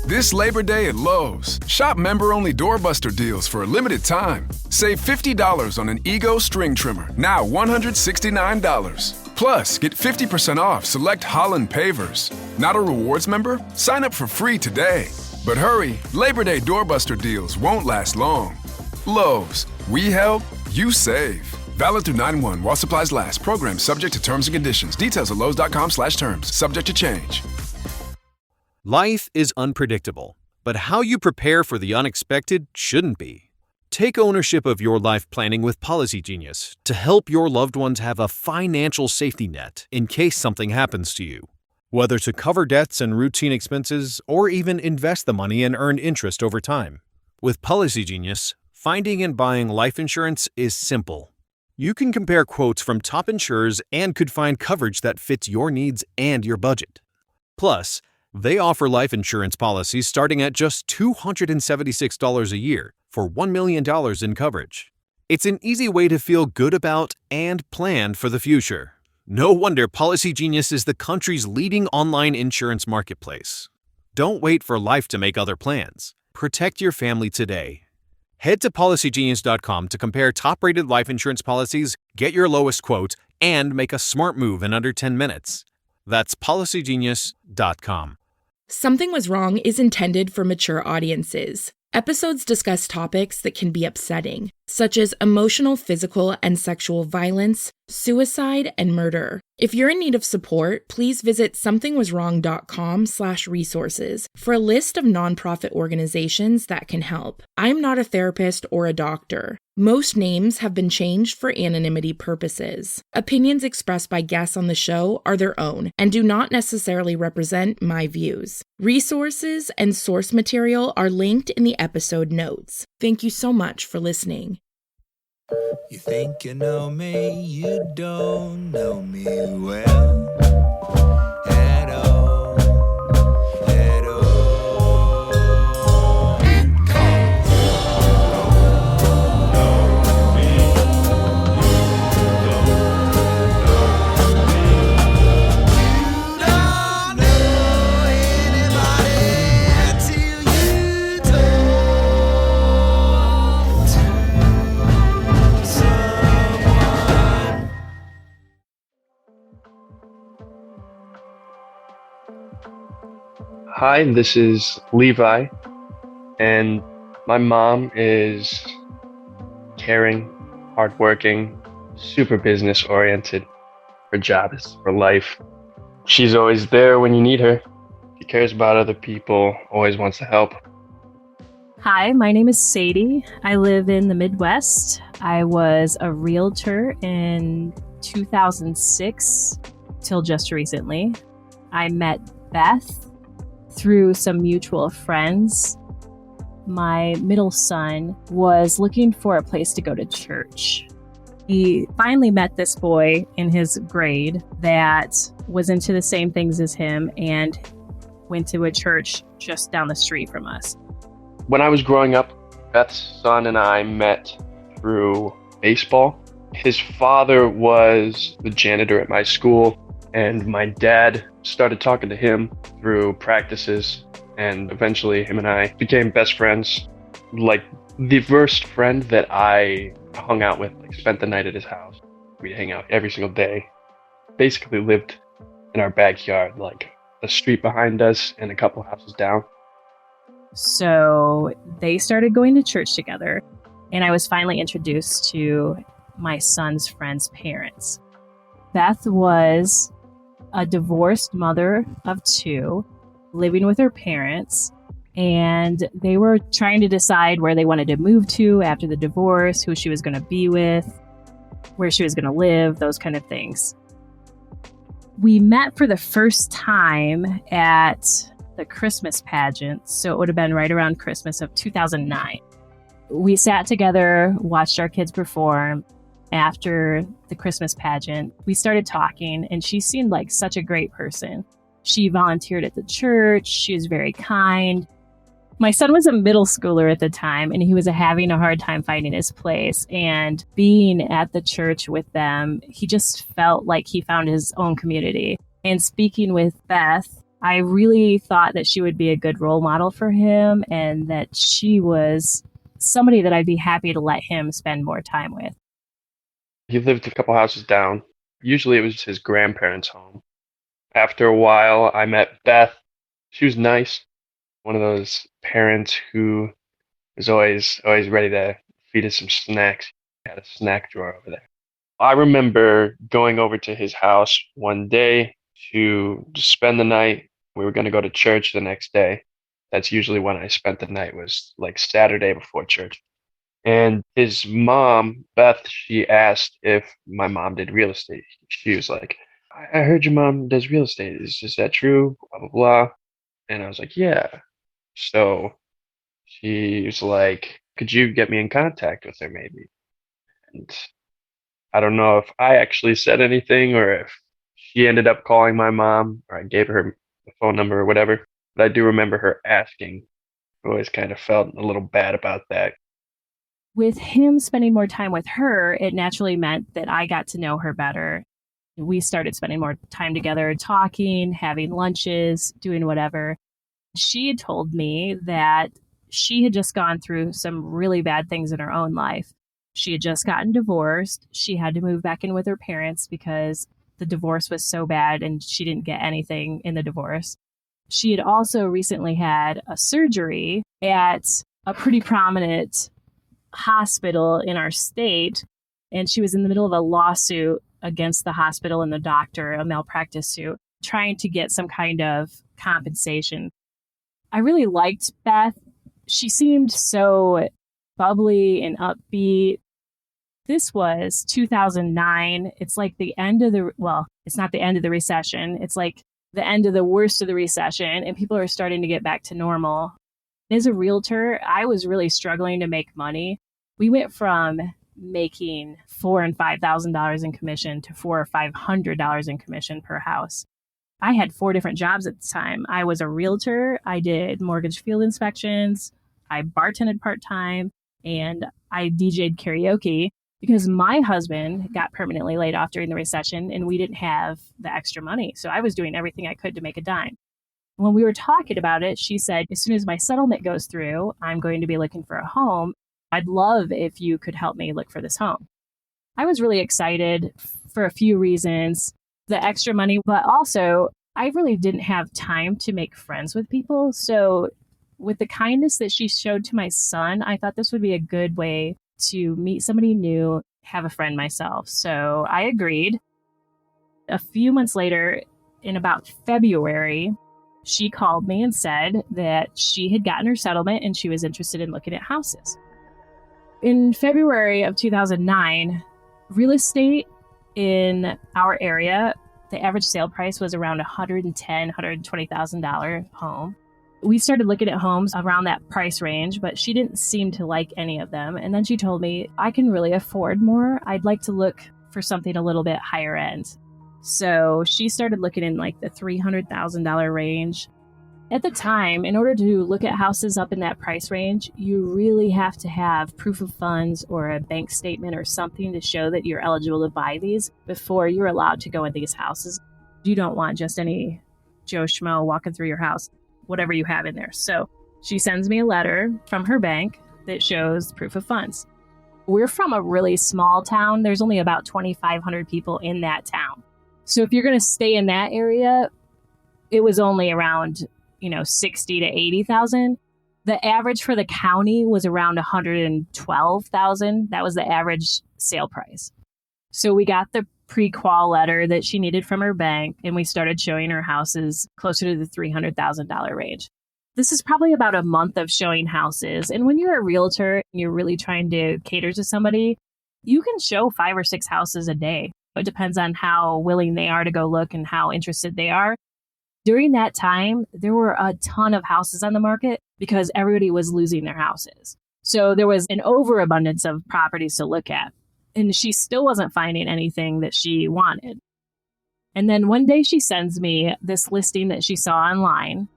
This Labor Day at Lowe's, shop member-only doorbuster deals for a limited time. Save $50 on an Ego string trimmer, now $169. Plus, get 50% off select Holland pavers. Not a rewards member? Sign up for free today. But hurry, Labor Day doorbuster deals won't last long. Lowe's, we help, you save. Valid through 9/1 while supplies last. Program subject to terms and conditions. Details at lowes.com/terms. Subject to change. Life is unpredictable, but how you prepare for the unexpected shouldn't be. Take ownership of your life planning with Policy Genius to help your loved ones have a financial safety net in case something happens to you. Whether to cover debts and routine expenses or even invest the money and earn interest over time. With Policy Genius, finding and buying life insurance is simple. You can compare quotes from top insurers and could find coverage that fits your needs and your budget. Plus, they offer life insurance policies starting at just $276 a year for $1 million in coverage. It's an easy way to feel good about and plan for the future. No wonder Policy Genius is the country's leading online insurance marketplace. Don't wait for life to make other plans. Protect your family today. Head to policygenius.com to compare top-rated life insurance policies, get your lowest quote, and make a smart move in under 10 minutes. That's policygenius.com. Something Was Wrong is intended for mature audiences. Episodes discuss topics that can be upsetting, such as emotional, physical, and sexual violence, suicide, and murder. If you're in need of support, please visit somethingwaswrong.com/resources for a list of nonprofit organizations that can help. I'm not a therapist or a doctor. Most names have been changed for anonymity purposes. Opinions expressed by guests on the show are their own and do not necessarily represent my views. Resources and source material are linked in the episode notes. Thank you so much for listening. You think you know me, you don't know me well at all, at all. Because you don't know me, you don't know anybody till you talk to someone. Hi, this is Levi, and my mom is caring, hardworking, super business oriented. Her job is for life. She's always there when you need her. She cares about other people, always wants to help. Hi, my name is Sadie. I live in the Midwest. I was a realtor in 2006 till just recently. I met Beth through some mutual friends. My middle son was looking for a place to go to church. He finally met this boy in his grade that was into the same things as him and went to a church just down the street from us. When I was growing up, Beth's son and I met through baseball. His father was the janitor at my school, and my dad started talking to him through practices, and eventually him and I became best friends. Like the first friend that I hung out with, like spent the night at his house. We'd hang out every single day. Basically lived in our backyard, like the street behind us and a couple houses down. So they started going to church together, and I was finally introduced to my son's friend's parents. Beth was a divorced mother of two, living with her parents, and they were trying to decide where they wanted to move to after the divorce, who she was going to be with, where she was going to live, those kind of things. We met for the first time at the Christmas pageant, so it would have been right around Christmas of 2009. We sat together, watched our kids perform. After the Christmas pageant, we started talking, and she seemed like such a great person. She volunteered at the church. She was very kind. My son was a middle schooler at the time, and he was having a hard time finding his place. And being at the church with them, he just felt like he found his own community. And speaking with Beth, I really thought that she would be a good role model for him and that she was somebody that I'd be happy to let him spend more time with. He lived a couple houses down. Usually it was his grandparents' home. After a while, I met Beth. She was nice. One of those parents who is always ready to feed us some snacks. He had a snack drawer over there. I remember going over to his house one day to just spend the night. We were going to go to church the next day. That's usually when I spent the night, was like Saturday before church. And his mom, Beth, she asked if my mom did real estate. She was like, I heard your mom does real estate. Is that true? Blah, blah, blah. And I was like, yeah. So she was like, could you get me in contact with her maybe? And I don't know if I actually said anything or if she ended up calling my mom or I gave her the phone number or whatever. But I do remember her asking. I always kind of felt a little bad about that. With him spending more time with her, it naturally meant that I got to know her better. We started spending more time together, talking, having lunches, doing whatever. She had told me that she had just gone through some really bad things in her own life. She had just gotten divorced. She had to move back in with her parents because the divorce was so bad and she didn't get anything in the divorce. She had also recently had a surgery at a pretty prominent hospital in our state, and she was in the middle of a lawsuit against the hospital and the doctor, a malpractice suit, trying to get some kind of compensation. I really liked Beth. She seemed so bubbly and upbeat. This was 2009. It's like the end of it's not the end of the recession. It's like the end of the worst of the recession, and people are starting to get back to normal. As a realtor, I was really struggling to make money. We went from making $4,000 and $5,000 in commission to $400 or $500 in commission per house. I had 4 different jobs at the time. I was a realtor. I did mortgage field inspections. I bartended part-time, and I DJ'd karaoke because my husband got permanently laid off during the recession and we didn't have the extra money. So I was doing everything I could to make a dime. When we were talking about it, she said, as soon as my settlement goes through, I'm going to be looking for a home. I'd love if you could help me look for this home. I was really excited for a few reasons. The extra money, but also I really didn't have time to make friends with people. So with the kindness that she showed to my son, I thought this would be a good way to meet somebody new, have a friend myself. So I agreed. A few months later, in about February, she called me and said that she had gotten her settlement and she was interested in looking at houses. In February of 2009, real estate in our area, the average sale price was around $110,000, $120,000 home. We started looking at homes around that price range, but she didn't seem to like any of them. And then she told me, I can really afford more. I'd like to look for something a little bit higher end. So she started looking in like the $300,000 range. At the time, in order to look at houses up in that price range, you really have to have proof of funds or a bank statement or something to show that you're eligible to buy these before you're allowed to go in these houses. You don't want just any Joe Schmo walking through your house, whatever you have in there. So she sends me a letter from her bank that shows proof of funds. We're from a really small town. There's only about 2,500 people in that town. So if you're going to stay in that area, it was only around 60 to 80,000. The average for the county was around 112,000. That was the average sale price. So we got the pre-qual letter that she needed from her bank, and we started showing her houses closer to the $300,000 range. This is probably about a month of showing houses. And when you're a realtor and you're really trying to cater to somebody, you can show 5 or 6 houses a day. It depends on how willing they are to go look and how interested they are. During that time, there were a ton of houses on the market because everybody was losing their houses. So there was an overabundance of properties to look at. And she still wasn't finding anything that she wanted. And then one day she sends me this listing that she saw online.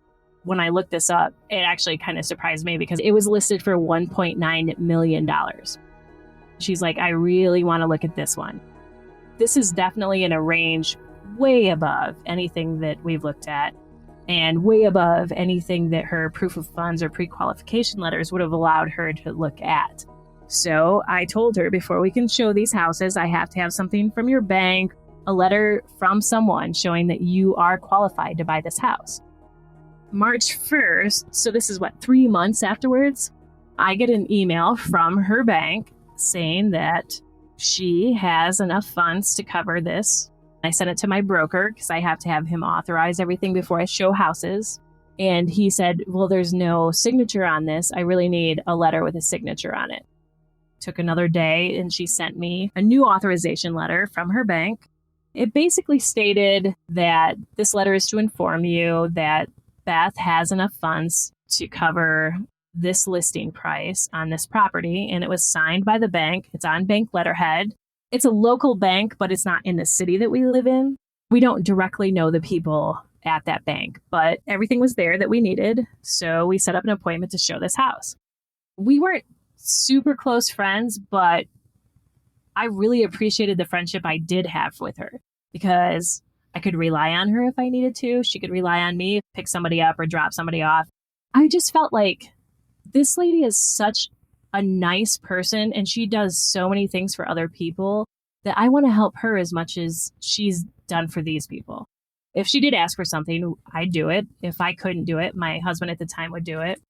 When I looked this up, it actually kind of surprised me because it was listed for $1.9 million. She's like, I really want to look at this one. This is definitely in a range way above anything that we've looked at. and way above anything that her proof of funds or pre-qualification letters would have allowed her to look at. So I told her, before we can show these houses, I have to have something from your bank, a letter from someone showing that you are qualified to buy this house. March 1st, so this is 3 months afterwards, I get an email from her bank saying that she has enough funds to cover this. I sent it to my broker because I have to have him authorize everything before I show houses. And he said, well, there's no signature on this. I really need a letter with a signature on it. Took another day and she sent me a new authorization letter from her bank. It basically stated that this letter is to inform you that Beth has enough funds to cover this listing price on this property, and it was signed by the bank. It's on bank letterhead. It's a local bank, but it's not in the city that we live in. We don't directly know the people at that bank, but everything was there that we needed. So we set up an appointment to show this house. We weren't super close friends, but I really appreciated the friendship I did have with her because I could rely on her if I needed to. She could rely on me, pick somebody up or drop somebody off. I just felt like this lady is such a nice person and she does so many things for other people that I want to help her as much as she's done for these people. If she did ask for something, I'd do it. If I couldn't do it, my husband at the time would do it.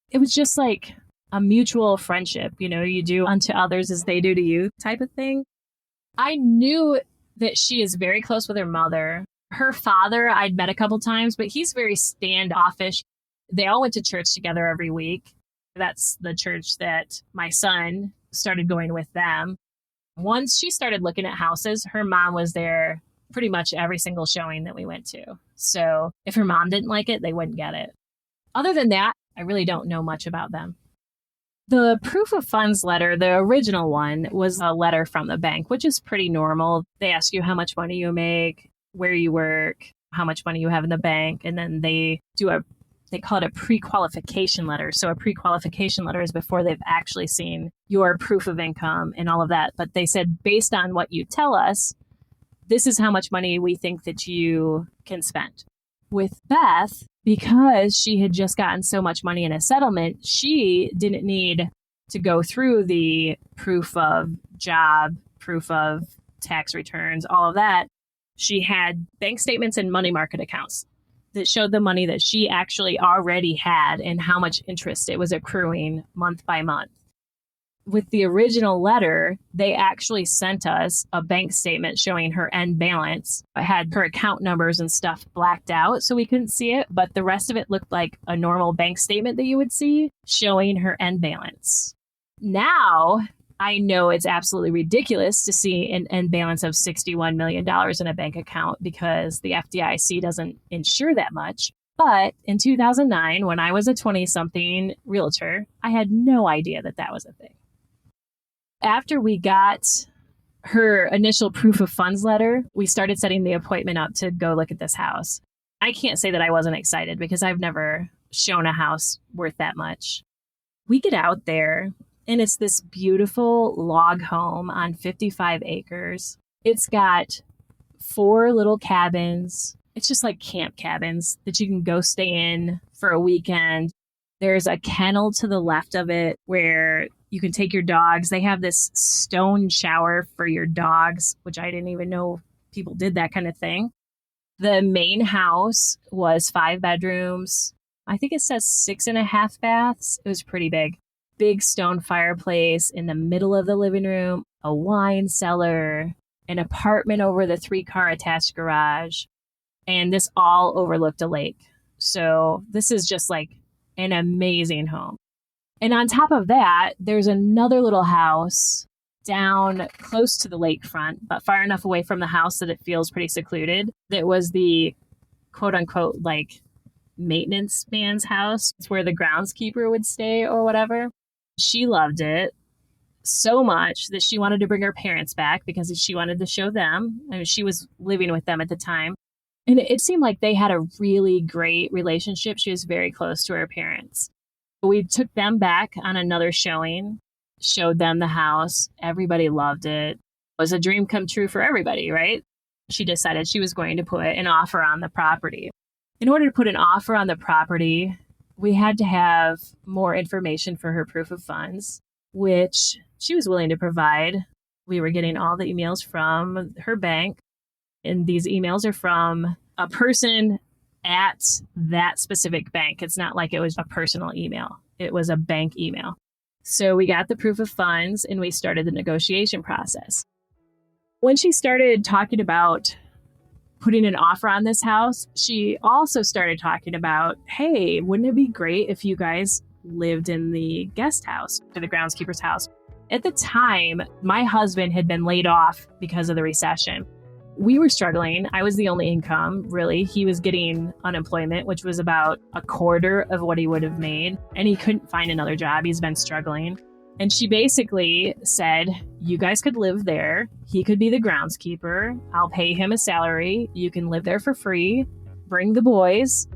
It was just like a mutual friendship, you do unto others as they do to you type of thing. I knew that she is very close with her mother. Her father, I'd met a couple times, but he's very standoffish. They all went to church together every week. That's the church that my son started going with them. Once she started looking at houses, her mom was there pretty much every single showing that we went to. So if her mom didn't like it, they wouldn't get it. Other than that, I really don't know much about them. The proof of funds letter, the original one, was a letter from the bank, which is pretty normal. They ask you how much money you make, where you work, how much money you have in the bank, and then they call it a pre-qualification letter. So a pre-qualification letter is before they've actually seen your proof of income and all of that. But they said, based on what you tell us, this is how much money we think that you can spend. With Beth, because she had just gotten so much money in a settlement, she didn't need to go through the proof of job, proof of tax returns, all of that. She had bank statements and money market accounts that showed the money that she actually already had and how much interest it was accruing month by month. With the original letter, they actually sent us a bank statement showing her end balance. It had her account numbers and stuff blacked out so we couldn't see it, but the rest of it looked like a normal bank statement that you would see showing her end balance. Now, I know it's absolutely ridiculous to see an end balance of $61 million in a bank account because the FDIC doesn't insure that much. But in 2009, when I was a 20-something realtor, I had no idea that that was a thing. After we got her initial proof of funds letter, we started setting the appointment up to go look at this house. I can't say that I wasn't excited because I've never shown a house worth that much. We get out there, and it's this beautiful log home on 55 acres. It's got 4 little cabins. It's just like camp cabins that you can go stay in for a weekend. There's a kennel to the left of it where you can take your dogs. They have this stone shower for your dogs, which I didn't even know people did that kind of thing. The main house was 5 bedrooms. I think it says 6.5 baths. It was pretty big. Big stone fireplace in the middle of the living room, a wine cellar, an apartment over the 3-car attached garage. And this all overlooked a lake. So this is just like an amazing home. And on top of that, there's another little house down close to the lakefront, but far enough away from the house that it feels pretty secluded. That was the quote unquote like maintenance man's house. It's where the groundskeeper would stay or whatever. She loved it so much that she wanted to bring her parents back because she wanted to show them. I mean, she was living with them at the time. And it seemed like they had a really great relationship. She was very close to her parents. We took them back on another showing, showed them the house. Everybody loved it. It was a dream come true for everybody, right? She decided she was going to put an offer on the property. In order to put an offer on the property, we had to have more information for her proof of funds, which she was willing to provide. We were getting all the emails from her bank, and these emails are from a person at that specific bank. It's not like it was a personal email. It was a bank email. So we got the proof of funds and we started the negotiation process. When she started talking about putting an offer on this house, she also started talking about, hey, wouldn't it be great if you guys lived in the guest house or the groundskeeper's house? At the time, my husband had been laid off because of the recession. We were struggling. I was the only income, really. He was getting unemployment, which was about a quarter of what he would have made. And he couldn't find another job. He's been struggling. And she basically said, you guys could live there. He could be the groundskeeper. I'll pay him a salary. You can live there for free. Bring the boys.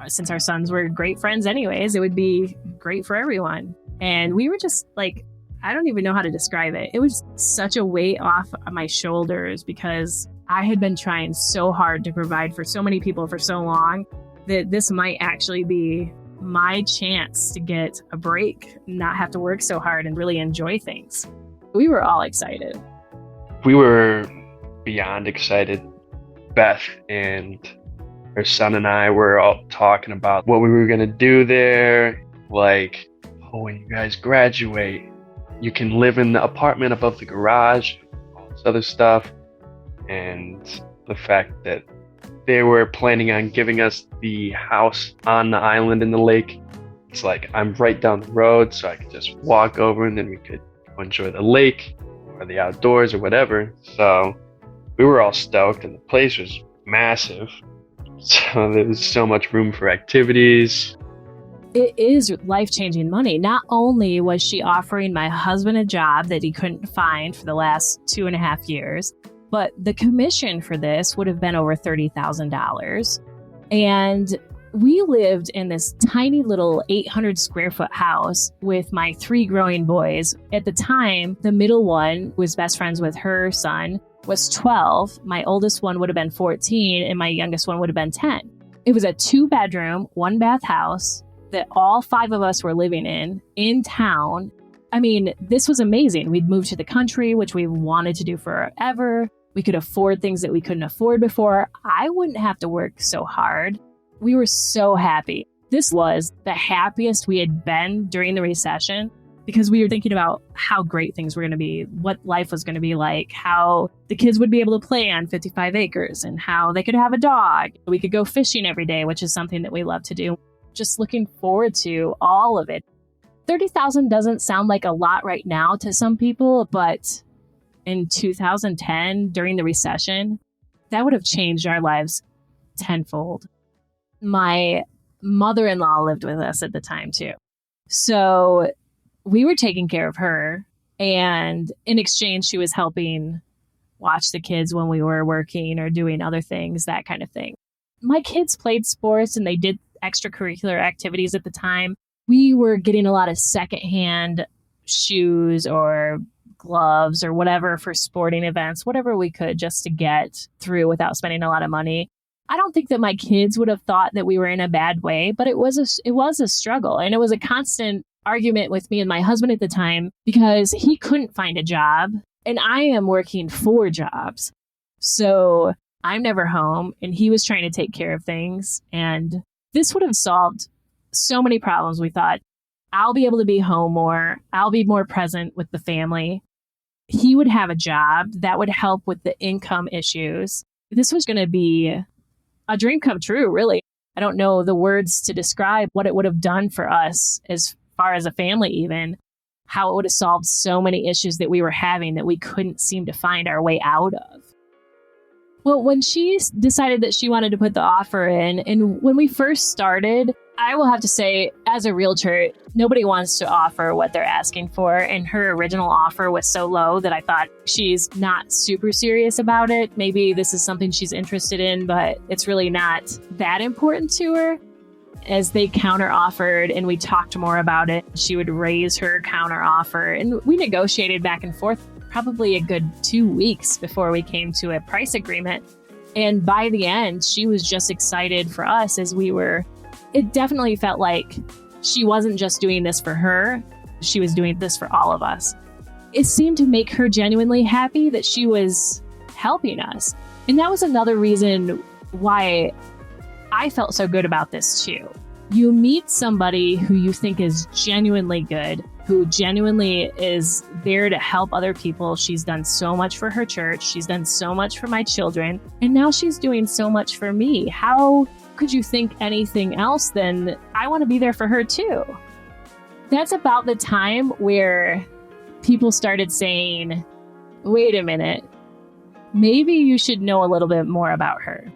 Since our sons were great friends anyways, it would be great for everyone. And we were just like, I don't even know how to describe it. It was such a weight off my shoulders because I had been trying so hard to provide for so many people for so long that this might actually be my chance to get a break, not have to work so hard and really enjoy things. We were all excited. We were beyond excited. Beth and her son and I were all talking about what we were going to do there. Like, oh, when you guys graduate, you can live in the apartment above the garage, all this other stuff. And the fact that they were planning on giving us the house on the island in the lake. It's like, I'm right down the road, so I could just walk over and then we could go enjoy the lake or the outdoors or whatever. So we were all stoked, and the place was massive. So there was so much room for activities. It is life-changing money. Not only was she offering my husband a job that he couldn't find for the last 2.5 years, but the commission for this would have been over $30,000. And we lived in this tiny little 800 square foot house with my 3 growing boys. At the time, the middle one was best friends with her son, was 12. My oldest one would have been 14, and my youngest one would have been 10. It was a 2-bedroom, 1-bath house that all 5 of us were living in town. I mean, this was amazing. We'd moved to the country, which we wanted to do forever. We could afford things that we couldn't afford before. I wouldn't have to work so hard. We were so happy. This was the happiest we had been during the recession because we were thinking about how great things were going to be, what life was going to be like, how the kids would be able to play on 55 acres and how they could have a dog. We could go fishing every day, which is something that we love to do. Just looking forward to all of it. $30,000 doesn't sound like a lot right now to some people, but in 2010, during the recession, that would have changed our lives tenfold. My mother-in-law lived with us at the time too. So we were taking care of her, and in exchange, she was helping watch the kids when we were working or doing other things, that kind of thing. My kids played sports and they did extracurricular activities at the time. We were getting a lot of secondhand shoes or gloves or whatever for sporting events, whatever we could just to get through without spending a lot of money. I don't think that my kids would have thought that we were in a bad way, but it was a struggle, and it was a constant argument with me and my husband at the time because he couldn't find a job and I am working 4 jobs. So I'm never home and he was trying to take care of things, and this would have solved so many problems. We thought, I'll be able to be home more. I'll be more present with the family. He would have a job that would help with the income issues. This was going to be a dream come true, really. I don't know the words to describe what it would have done for us as far as a family, even how it would have solved so many issues that we were having that we couldn't seem to find our way out of. Well, when she decided that she wanted to put the offer in, and when we first started, I will have to say, as a realtor, nobody wants to offer what they're asking for. And her original offer was so low that I thought she's not super serious about it. Maybe this is something she's interested in, but it's really not that important to her. As they counter offered and we talked more about it, she would raise her counter offer. And we negotiated back and forth probably a good 2 weeks before we came to a price agreement. And by the end, she was just excited for us as we were. It definitely felt like she wasn't just doing this for her, she was doing this for all of us. It seemed to make her genuinely happy that she was helping us. And that was another reason why I felt so good about this too. You meet somebody who you think is genuinely good, who genuinely is there to help other people. She's done so much for her church. She's done so much for my children. And now she's doing so much for me. How could you think anything else than I want to be there for her too? That's about the time where people started saying, wait a minute, maybe you should know a little bit more about her.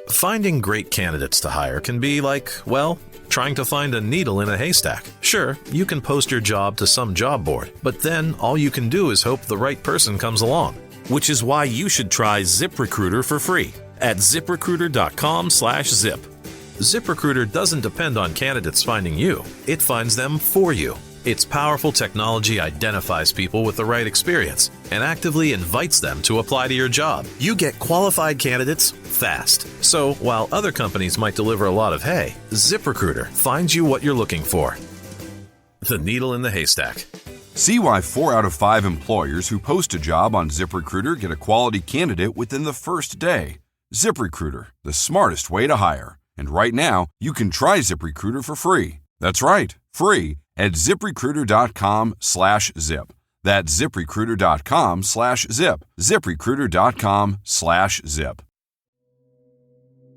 Finding great candidates to hire can be like, well, trying to find a needle in a haystack. Sure, you can post your job to some job board, but then all you can do is hope the right person comes along. Which is why you should try ZipRecruiter for free at ZipRecruiter.com/zip. ZipRecruiter doesn't depend on candidates finding you. It finds them for you. Its powerful technology identifies people with the right experience and actively invites them to apply to your job. You get qualified candidates fast. So while other companies might deliver a lot of hay, ZipRecruiter finds you what you're looking for. The needle in the haystack. See why 4 out of 5 employers who post a job on ZipRecruiter get a quality candidate within the first day. ZipRecruiter, the smartest way to hire. And right now, you can try ZipRecruiter for free. That's right, free at ZipRecruiter.com/zip. That's ZipRecruiter.com/zip. ZipRecruiter.com/zip.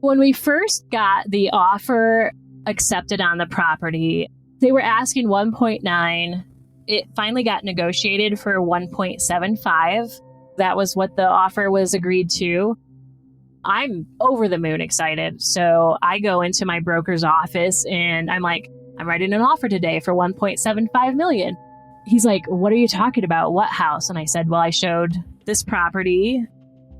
When we first got the offer accepted on the property, they were asking 1.9. It finally got negotiated for 1.75. That was what the offer was agreed to. I'm over the moon excited. So I go into my broker's office and I'm like, I'm writing an offer today for 1.75 million. He's like, what are you talking about? What house? And I said, well, I showed this property.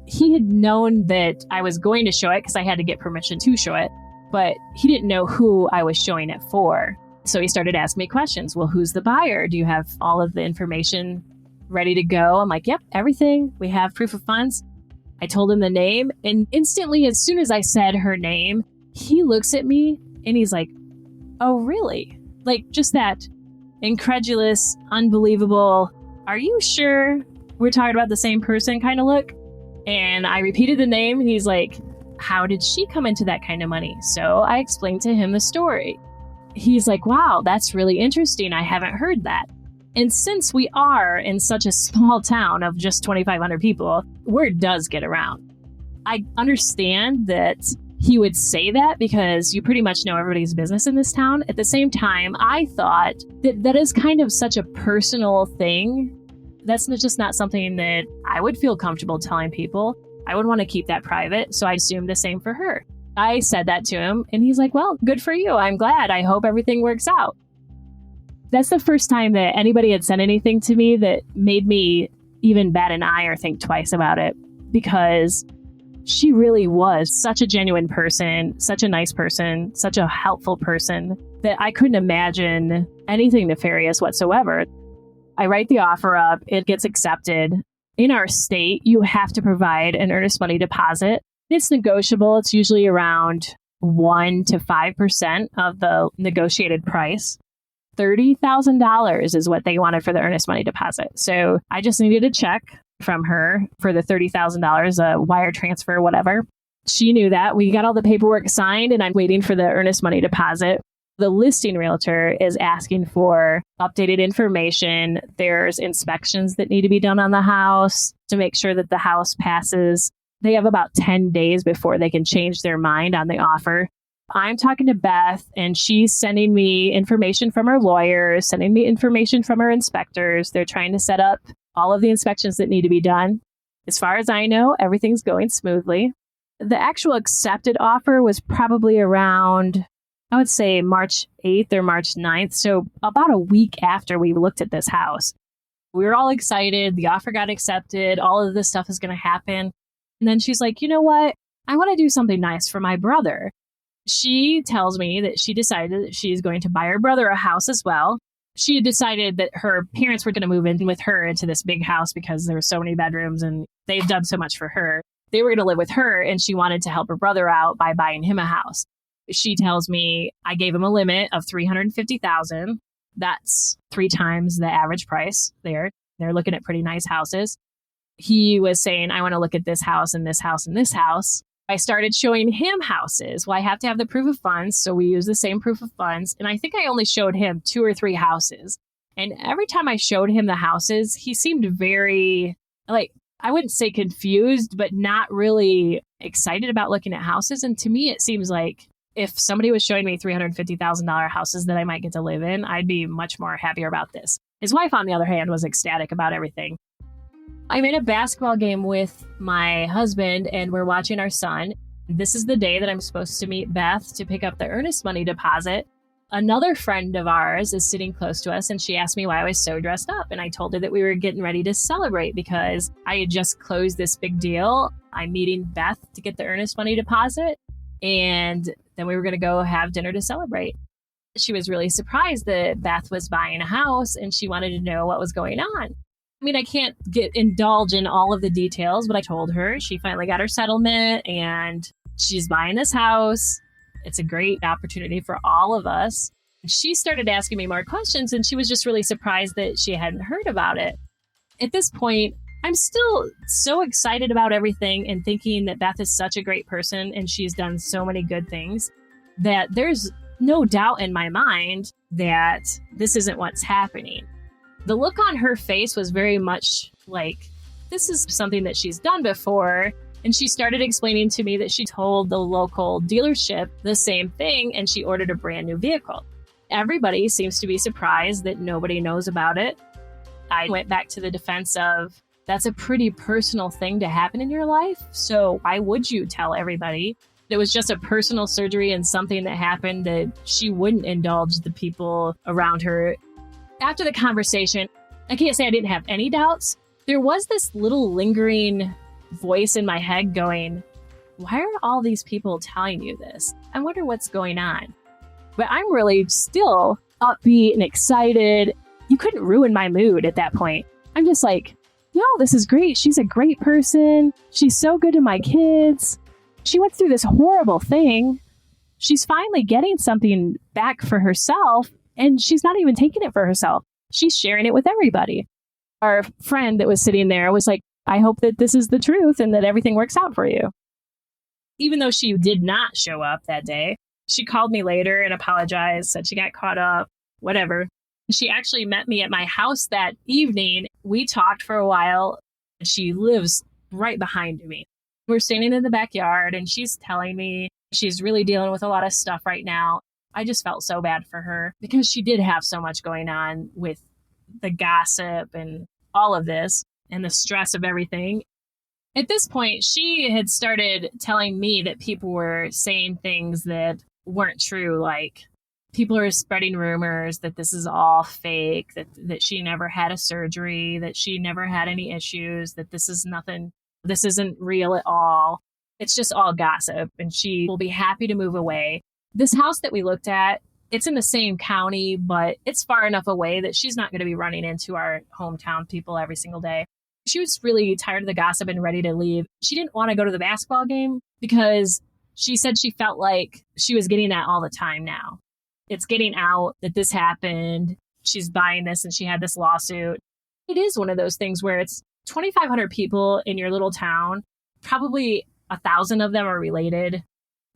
He had known that I was going to show it because I had to get permission to show it, but he didn't know who I was showing it for. So he started asking me questions. Well, who's the buyer? Do you have all of the information ready to go? I'm like, yep, everything. We have proof of funds. I told him the name, and instantly, as soon as I said her name, he looks at me and he's like, oh, really? Like just that incredulous, unbelievable, are you sure we're talking about the same person kind of look? And I repeated the name and he's like, how did she come into that kind of money? So I explained to him the story. He's like, wow, that's really interesting. I haven't heard that. And since we are in such a small town of just 2,500 people, word does get around. I understand that he would say that because you pretty much know everybody's business in this town. At the same time, I thought that that is kind of such a personal thing. That's just not something that I would feel comfortable telling people. I would want to keep that private. So I assumed the same for her. I said that to him and he's like, well, good for you. I'm glad. I hope everything works out. That's the first time that anybody had said anything to me that made me even bat an eye or think twice about it, because she really was such a genuine person, such a nice person, such a helpful person that I couldn't imagine anything nefarious whatsoever. I write the offer up. It gets accepted. In our state, you have to provide an earnest money deposit. It's negotiable. It's usually around 1 to 5% of the negotiated price. $30,000 is what they wanted for the earnest money deposit. So I just needed a check from her for the $30,000, a wire transfer, whatever. She knew that. We got all the paperwork signed and I'm waiting for the earnest money deposit. The listing realtor is asking for updated information. There's inspections that need to be done on the house to make sure that the house passes. They have about 10 days before they can change their mind on the offer. I'm talking to Beth and she's sending me information from her lawyers, sending me information from her inspectors. They're trying to set up all of the inspections that need to be done. As far as I know, everything's going smoothly. The actual accepted offer was probably around, I would say March 8th or March 9th. So about a week after we looked at this house. We were all excited. The offer got accepted. All of this stuff is going to happen. And then she's like, you know what? I want to do something nice for my brother. She tells me that she decided that she's going to buy her brother a house as well. She had decided that her parents were going to move in with her into this big house because there were so many bedrooms and they've done so much for her. They were going to live with her, and she wanted to help her brother out by buying him a house. She tells me I gave him a limit of $350,000. That's 3 times the average price there. They're looking at pretty nice houses. He was saying, I want to look at this house and this house and this house. I started showing him houses. Well, I have to have the proof of funds, so we use the same proof of funds. And I think I only showed him 2 or 3 houses. And every time I showed him the houses, he seemed very, I wouldn't say confused, but not really excited about looking at houses. And to me, it seems like if somebody was showing me $350,000 houses that I might get to live in, I'd be much more happier about this. His wife, on the other hand, was ecstatic about everything. I'm in a basketball game with my husband and we're watching our son. This is the day that I'm supposed to meet Beth to pick up the earnest money deposit. Another friend of ours is sitting close to us and she asked me why I was so dressed up. And I told her that we were getting ready to celebrate because I had just closed this big deal. I'm meeting Beth to get the earnest money deposit. And then we were going to go have dinner to celebrate. She was really surprised that Beth was buying a house and she wanted to know what was going on. I mean, I can't indulge in all of the details, but I told her she finally got her settlement and she's buying this house. It's a great opportunity for all of us. She started asking me more questions and she was just really surprised that she hadn't heard about it. At this point, I'm still so excited about everything and thinking that Beth is such a great person and she's done so many good things that there's no doubt in my mind that this isn't what's happening. The look on her face was very much like, this is something that she's done before. And she started explaining to me that she told the local dealership the same thing and she ordered a brand new vehicle. Everybody seems to be surprised that nobody knows about it. I went back to the defense of, that's a pretty personal thing to happen in your life. So why would you tell everybody? It was just a personal surgery and something that happened that she wouldn't indulge the people around her. After the conversation, I can't say I didn't have any doubts. There was this little lingering voice in my head going, why are all these people telling you this? I wonder what's going on. But I'm really still upbeat and excited. You couldn't ruin my mood at that point. I'm just like, no, this is great. She's a great person. She's so good to my kids. She went through this horrible thing. She's finally getting something back for herself. And she's not even taking it for herself. She's sharing it with everybody. Our friend that was sitting there was like, I hope that this is the truth and that everything works out for you. Even though she did not show up that day, she called me later and apologized, said she got caught up, whatever. She actually met me at my house that evening. We talked for a while. She lives right behind me. We're standing in the backyard and she's telling me she's really dealing with a lot of stuff right now. I just felt so bad for her because she did have so much going on with the gossip and all of this and the stress of everything. At this point, she had started telling me that people were saying things that weren't true. Like people are spreading rumors that this is all fake, that she never had a surgery, that she never had any issues, that this is nothing, this isn't real at all. It's just all gossip and she will be happy to move away. This house that we looked at, it's in the same county, but it's far enough away that she's not going to be running into our hometown people every single day. She was really tired of the gossip and ready to leave. She didn't want to go to the basketball game because she said she felt like she was getting that all the time now. It's getting out that this happened. She's buying this and she had this lawsuit. It is one of those things where it's 2,500 people in your little town. Probably 1,000 of them are related.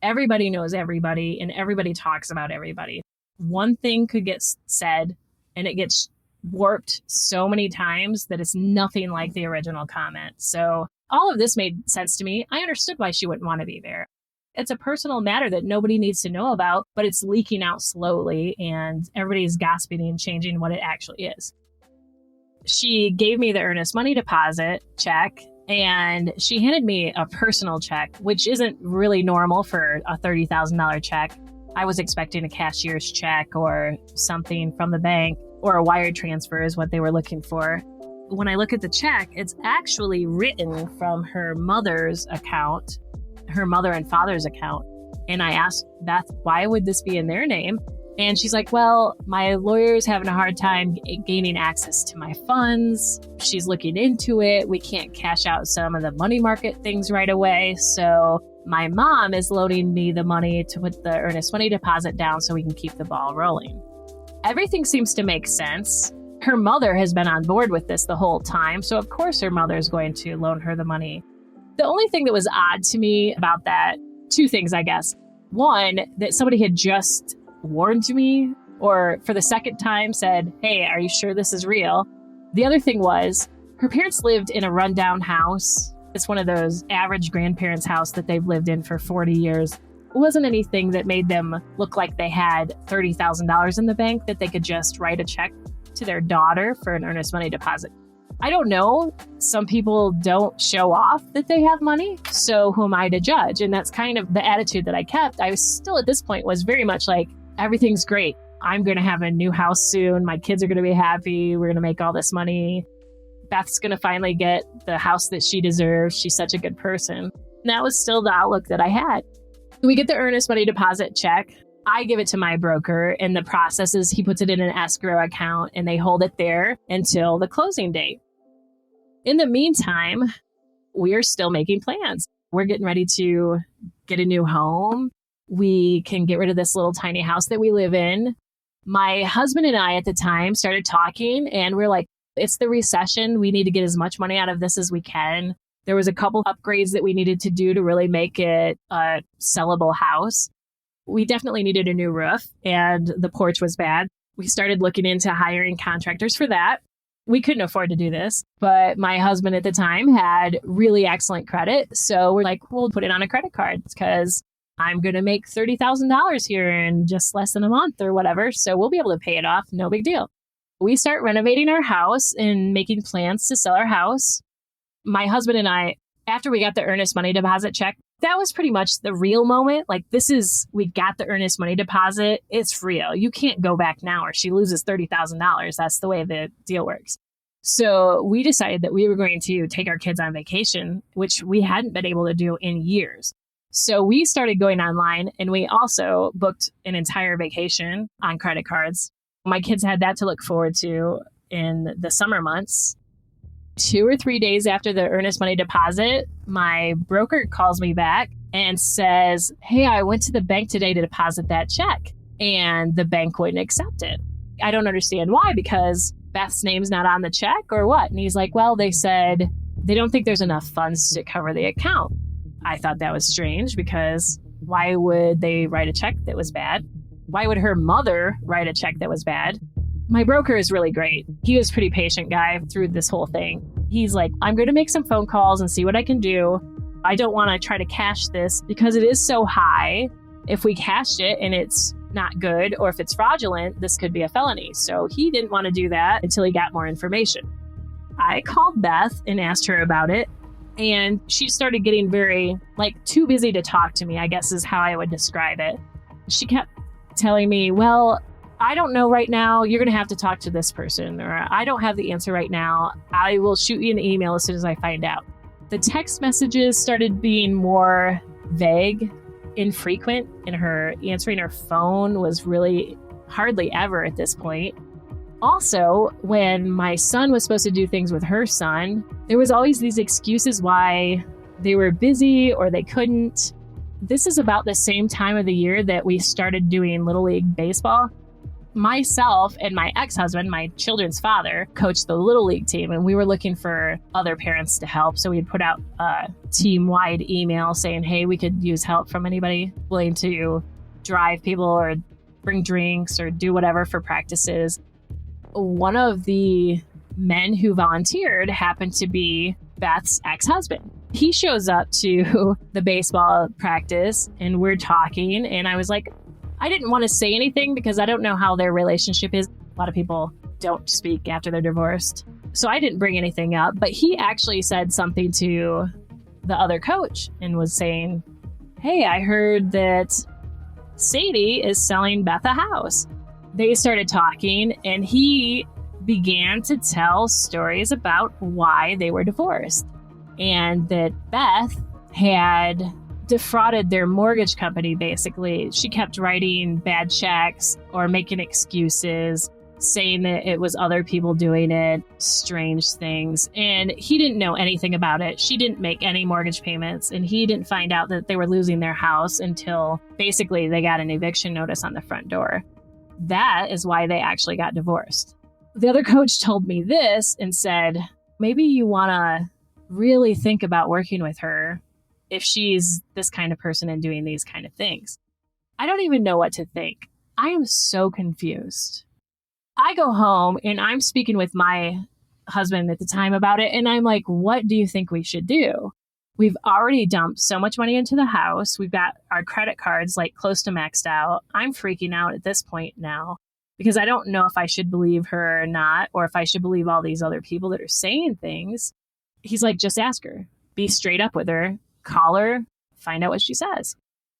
Everybody knows everybody and everybody talks about everybody. One thing could get said and it gets warped so many times that it's nothing like the original comment. So all of this made sense to me. I understood why she wouldn't want to be there. It's a personal matter that nobody needs to know about, but it's leaking out slowly and everybody's gossiping and changing what it actually is. She gave me the earnest money deposit check and she handed me a personal check, which isn't really normal for a $30,000 check. I was expecting a cashier's check or something from the bank, or a wire transfer is what they were looking for. When I look at the check, it's actually written from her mother's account, her mother and father's account. And I asked Beth, why would this be in their name? And she's like, well, my lawyer's having a hard time gaining access to my funds. She's looking into it. We can't cash out some of the money market things right away. So my mom is loaning me the money to put the earnest money deposit down so we can keep the ball rolling. Everything seems to make sense. Her mother has been on board with this the whole time. So of course her mother is going to loan her the money. The only thing that was odd to me about that, two things, I guess. One, that somebody had just warned me, or for the second time said, hey, are you sure this is real? The other thing was, her parents lived in a rundown house. It's one of those average grandparents' house that they've lived in for 40 years. It wasn't anything that made them look like they had $30,000 in the bank that they could just write a check to their daughter for an earnest money deposit. I don't know. Some people don't show off that they have money, so who am I to judge? And that's kind of the attitude that I kept. I was still at this point was very much like, everything's great. I'm going to have a new house soon. My kids are going to be happy. We're going to make all this money. Beth's going to finally get the house that she deserves. She's such a good person. And that was still the outlook that I had. We get the earnest money deposit check. I give it to my broker, and the process is he puts it in an escrow account and they hold it there until the closing date. In the meantime, we are still making plans. We're getting ready to get a new home. We can get rid of this little tiny house that we live in. My husband and I at the time started talking, and we're like, it's the recession. We need to get as much money out of this as we can. There was a couple upgrades that we needed to do to really make it a sellable house. We definitely needed a new roof, and the porch was bad. We started looking into hiring contractors for that. We couldn't afford to do this, but my husband at the time had really excellent credit. So we're like, we'll put it on a credit card because I'm going to make $30,000 here in just less than a month or whatever. So we'll be able to pay it off. No big deal. We start renovating our house and making plans to sell our house. My husband and I, after we got the earnest money deposit check, that was pretty much the real moment. Like, we got the earnest money deposit. It's real. You can't go back now or she loses $30,000. That's the way the deal works. So we decided that we were going to take our kids on vacation, which we hadn't been able to do in years. So we started going online, and we also booked an entire vacation on credit cards. My kids had that to look forward to in the summer months. 2 or 3 days after the earnest money deposit, my broker calls me back and says, hey, I went to the bank today to deposit that check, and the bank wouldn't accept it. I don't understand why, because Beth's name's not on the check or what? And he's like, well, they said they don't think there's enough funds to cover the account. I thought that was strange, because why would they write a check that was bad? Why would her mother write a check that was bad? My broker is really great. He was a pretty patient guy through this whole thing. He's like, I'm going to make some phone calls and see what I can do. I don't want to try to cash this because it is so high. If we cashed it and it's not good, or if it's fraudulent, this could be a felony. So he didn't want to do that until he got more information. I called Beth and asked her about it. And she started getting very, too busy to talk to me, I guess is how I would describe it. She kept telling me, well, I don't know right now. You're going to have to talk to this person, or I don't have the answer right now. I will shoot you an email as soon as I find out. The text messages started being more vague, infrequent, and her answering her phone was really hardly ever at this point. Also, when my son was supposed to do things with her son, there was always these excuses why they were busy or they couldn't. This is about the same time of the year that we started doing Little League baseball. Myself and my ex-husband, my children's father, coached the Little League team, and we were looking for other parents to help. So we'd put out a team-wide email saying, hey, we could use help from anybody willing to drive people or bring drinks or do whatever for practices. One of the men who volunteered happened to be Beth's ex-husband. He shows up to the baseball practice, and we're talking, and I was like, I didn't want to say anything because I don't know how their relationship is. A lot of people don't speak after they're divorced. So I didn't bring anything up, but he actually said something to the other coach and was saying, hey, I heard that Sadie is selling Beth a house. They started talking, and he began to tell stories about why they were divorced, and that Beth had defrauded their mortgage company, basically. She kept writing bad checks or making excuses, saying that it was other people doing it, strange things. And he didn't know anything about it. She didn't make any mortgage payments, and he didn't find out that they were losing their house until basically they got an eviction notice on the front door. That is why they actually got divorced. The other coach told me this and said, maybe you want to really think about working with her if she's this kind of person and doing these kind of things. I don't even know what to think. I am so confused. I go home and I'm speaking with my husband at the time about it. And I'm like, what do you think we should do? We've already dumped so much money into the house. We've got our credit cards like close to maxed out. I'm freaking out at this point now because I don't know if I should believe her or not, or if I should believe all these other people that are saying things. He's like, just ask her. Be straight up with her. Call her. Find out what she says.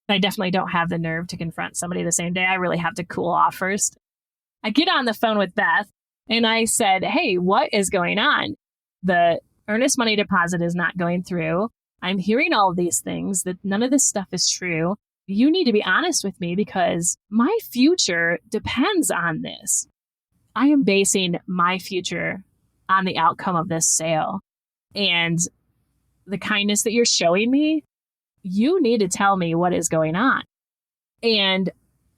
I definitely don't have the nerve to confront somebody the same day. I really have to cool off first. I get on the phone with Beth and I said, hey, what is going on? The earnest money deposit is not going through. I'm hearing all of these things, that none of this stuff is true. You need to be honest with me because my future depends on this. I am basing my future on the outcome of this sale. And the kindness that you're showing me, you need to tell me what is going on. And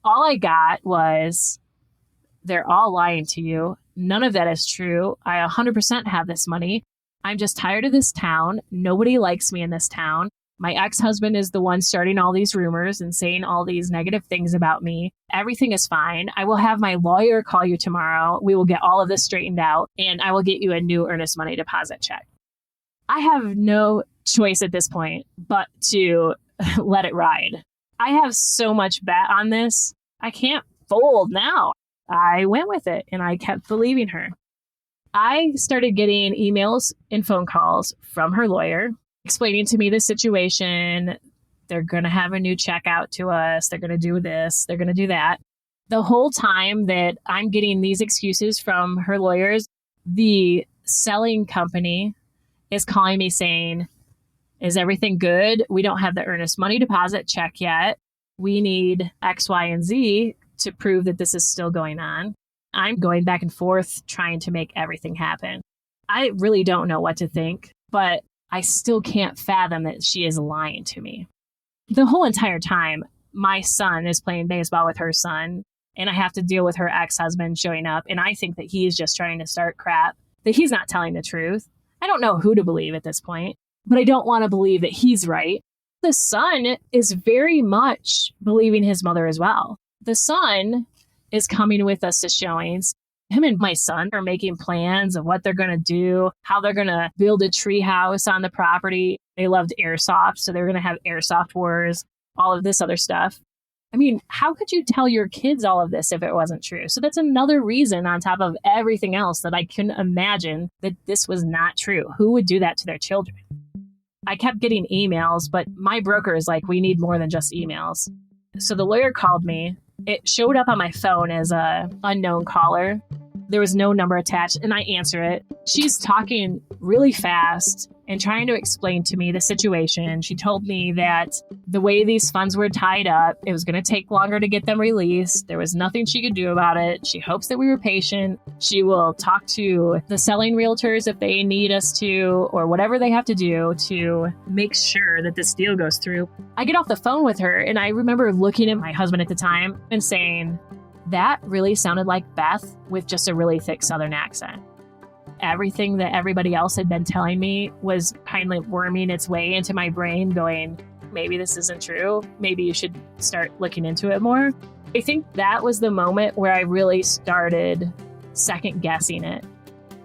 all I got was, they're all lying to you. None of that is true. I 100% have this money. I'm just tired of this town. Nobody likes me in this town. My ex-husband is the one starting all these rumors and saying all these negative things about me. Everything is fine. I will have my lawyer call you tomorrow. We will get all of this straightened out and I will get you a new earnest money deposit check. I have no choice at this point but to let it ride. I have so much bet on this. I can't fold now. I went with it and I kept believing her. I started getting emails and phone calls from her lawyer explaining to me the situation. They're going to have a new check out to us. They're going to do this. They're going to do that. The whole time that I'm getting these excuses from her lawyers, the selling company is calling me saying, is everything good? We don't have the earnest money deposit check yet. We need X, Y, and Z to prove that this is still going on. I'm going back and forth trying to make everything happen. I really don't know what to think, but I still can't fathom that she is lying to me. The whole entire time, my son is playing baseball with her son, and I have to deal with her ex-husband showing up, and I think that he's just trying to start crap, that he's not telling the truth. I don't know who to believe at this point, but I don't want to believe that he's right. The son is very much believing his mother as well. The son is coming with us to showings. Him and my son are making plans of what they're going to do, how they're going to build a tree house on the property. They loved airsoft, so they're going to have airsoft wars, all of this other stuff. I mean, how could you tell your kids all of this if it wasn't true? So that's another reason on top of everything else that I couldn't imagine that this was not true. Who would do that to their children? I kept getting emails, but my broker is like, we need more than just emails. So the lawyer called me. It showed up on my phone as a unknown caller. There was no number attached, and I answer it. She's talking really fast and trying to explain to me the situation. She told me that the way these funds were tied up, it was going to take longer to get them released. There was nothing she could do about it. She hopes that we were patient. She will talk to the selling realtors if they need us to, or whatever they have to do to make sure that this deal goes through. I get off the phone with her, and I remember looking at my husband at the time and saying, that really sounded like Beth with just a really thick Southern accent. Everything that everybody else had been telling me was kind of worming its way into my brain going, maybe this isn't true. Maybe you should start looking into it more. I think that was the moment where I really started second guessing it.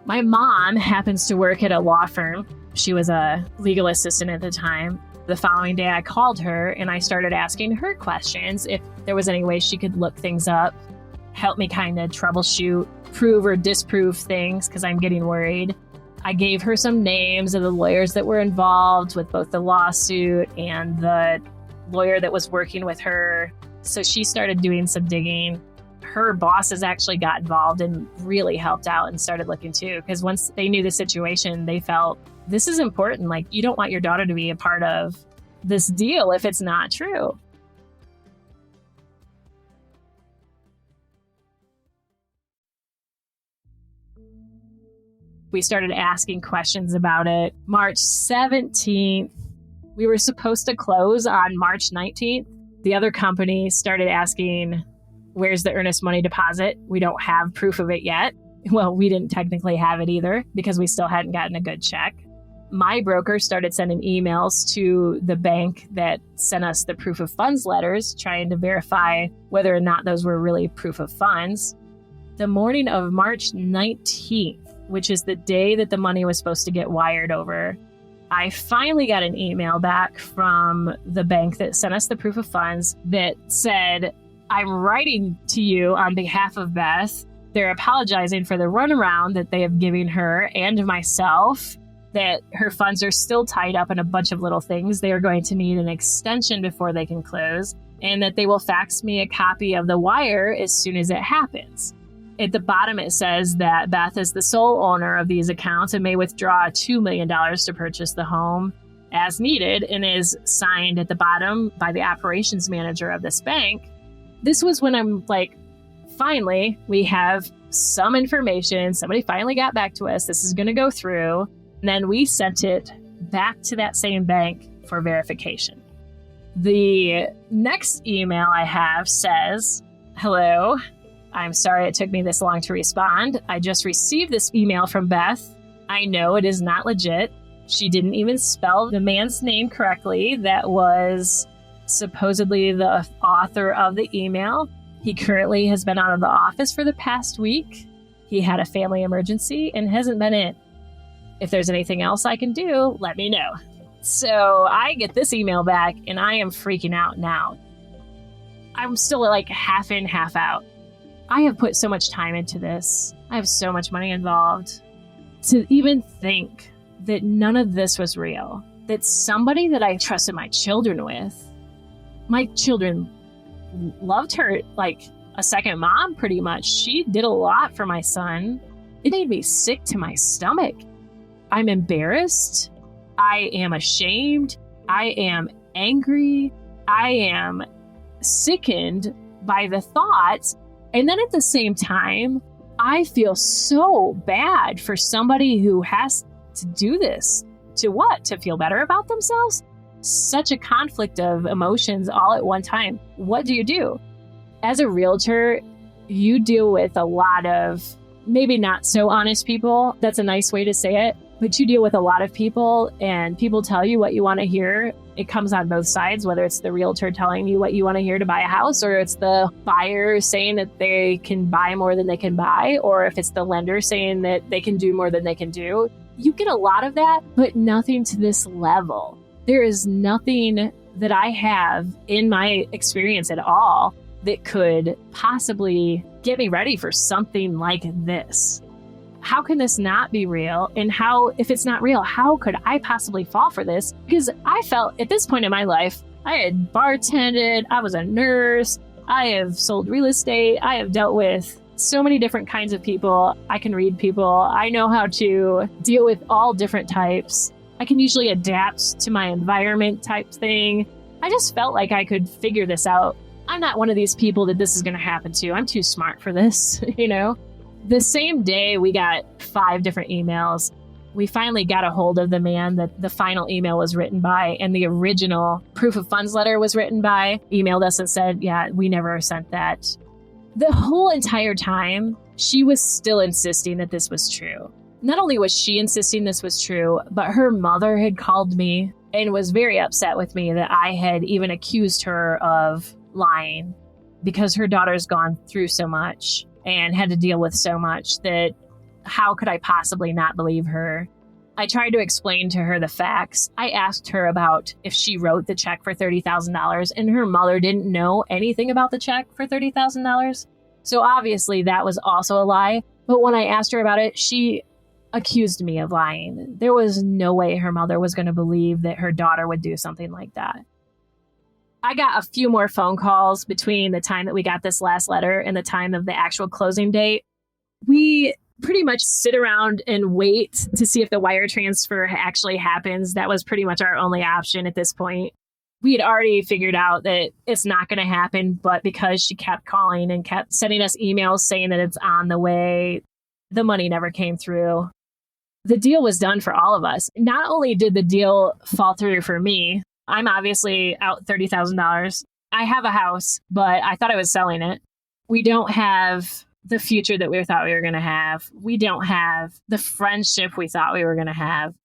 My mom happens to work at a law firm. She was a legal assistant at the time. The following day I called her and I started asking her questions if there was any way she could look things up, help me kind of troubleshoot, prove or disprove things because I'm getting worried. I gave her some names of the lawyers that were involved with both the lawsuit and the lawyer that was working with her. So she started doing some digging. Her bosses actually got involved and really helped out and started looking too, because once they knew the situation, they felt this is important. Like, you don't want your daughter to be a part of this deal if it's not true? We started asking questions about it. March 17th, we were supposed to close on March 19th. The other company started asking, where's the earnest money deposit? We don't have proof of it yet. Well, we didn't technically have it either because we still hadn't gotten a good check. My broker started sending emails to the bank that sent us the proof of funds letters, trying to verify whether or not those were really proof of funds. The morning of March 19th, which is the day that the money was supposed to get wired over, I finally got an email back from the bank that sent us the proof of funds that said, I'm writing to you on behalf of Beth. They're apologizing for the runaround that they have given her and myself, that her funds are still tied up in a bunch of little things. They are going to need an extension before they can close, and that they will fax me a copy of the wire as soon as it happens. At the bottom, it says that Beth is the sole owner of these accounts and may withdraw $2 million to purchase the home as needed, and is signed at the bottom by the operations manager of this bank. This was when I'm like, finally, we have some information. Somebody finally got back to us. This is going to go through. And then we sent it back to that same bank for verification. The next email I have says, hello. I'm sorry it took me this long to respond. I just received this email from Beth. I know it is not legit. She didn't even spell the man's name correctly. That was supposedly the author of the email. He currently has been out of the office for the past week. He had a family emergency and hasn't been in. If there's anything else I can do, let me know. So I get this email back and I am freaking out now. I'm still like half in, half out. I have put so much time into this. I have so much money involved. To even think that none of this was real, that somebody that I trusted my children with, my children loved her like a second mom pretty much. She did a lot for my son. It made me sick to my stomach. I'm embarrassed. I am ashamed. I am angry. I am sickened by the thoughts. And then at the same time, I feel so bad for somebody who has to do this. To what? To feel better about themselves? Such a conflict of emotions all at one time. What do? As a realtor, you deal with a lot of maybe not so honest people. That's a nice way to say it. But you deal with a lot of people, and people tell you what you want to hear. It comes on both sides, whether it's the realtor telling you what you want to hear to buy a house, or it's the buyer saying that they can buy more than they can buy, or if it's the lender saying that they can do more than they can do. You get a lot of that, but nothing to this level. There is nothing that I have in my experience at all that could possibly get me ready for something like this. How can this not be real? And how, if it's not real, how could I possibly fall for this? Because I felt at this point in my life, I had bartended, I was a nurse, I have sold real estate, I have dealt with so many different kinds of people. I can read people. I know how to deal with all different types. I can usually adapt to my environment type thing. I just felt like I could figure this out. I'm not one of these people that this is going to happen to. I'm too smart for this, you know? The same day, we got 5 different emails. We finally got a hold of the man that the final email was written by, and the original proof of funds letter was written by, emailed us and said, yeah, we never sent that. The whole entire time, she was still insisting that this was true. Not only was she insisting this was true, but her mother had called me and was very upset with me that I had even accused her of lying, because her daughter's gone through so much and had to deal with so much that how could I possibly not believe her? I tried to explain to her the facts. I asked her about if she wrote the check for $30,000, and her mother didn't know anything about the check for $30,000. So obviously that was also a lie. But when I asked her about it, she accused me of lying. There was no way her mother was going to believe that her daughter would do something like that. I got a few more phone calls between the time that we got this last letter and the time of the actual closing date. We pretty much sit around and wait to see if the wire transfer actually happens. That was pretty much our only option at this point. We had already figured out that it's not going to happen, but because she kept calling and kept sending us emails saying that it's on the way, the money never came through. The deal was done for all of us. Not only did the deal fall through for me, I'm obviously out $30,000. I have a house, but I thought I was selling it. We don't have the future that we thought we were going to have. We don't have the friendship we thought we were going to have.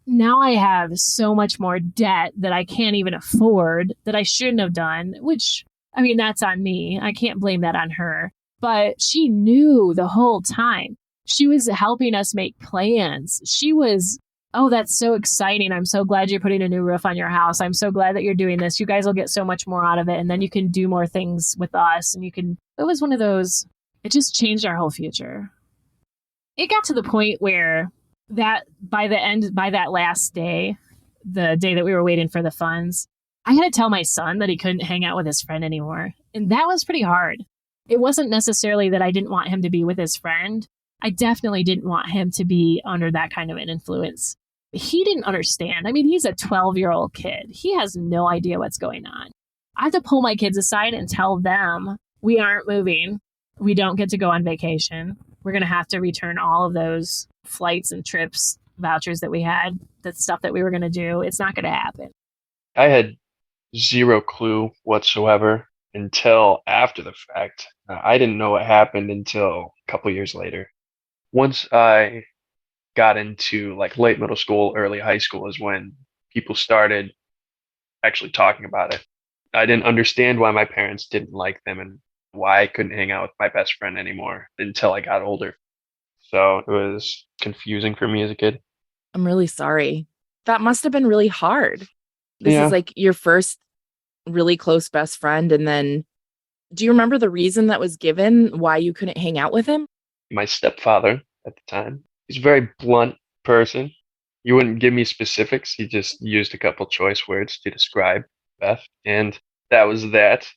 Now I have so much more debt that I can't even afford, that I shouldn't have done, which, I mean, that's on me. I can't blame that on her. But she knew the whole time. She was helping us make plans. She was, oh, that's so exciting. I'm so glad you're putting a new roof on your house. I'm so glad that you're doing this. You guys will get so much more out of it. And then you can do more things with us. And it was one of those, it just changed our whole future. It got to the point where by that last day, the day that we were waiting for the funds, I had to tell my son that he couldn't hang out with his friend anymore. And that was pretty hard. It wasn't necessarily that I didn't want him to be with his friend. I definitely didn't want him to be under that kind of an influence. He didn't understand. I mean, he's a 12-year-old kid. He has no idea what's going on. I have to pull my kids aside and tell them, we aren't moving. We don't get to go on vacation. We're going to have to return all of those flights and trips, vouchers that we had, the stuff that we were going to do. It's not going to happen. I had zero clue whatsoever until after the fact. I didn't know what happened until a couple years later. Once I got into like late middle school, early high school is when people started actually talking about it. I didn't understand why my parents didn't like them and why I couldn't hang out with my best friend anymore until I got older. So it was confusing for me as a kid. I'm really sorry. That must have been really hard. This Yeah. is like your first really close best friend. And then do you remember the reason that was given why you couldn't hang out with him? My stepfather at the time, he's a very blunt person. He wouldn't give me specifics. He just used a couple choice words to describe Beth. And that was that.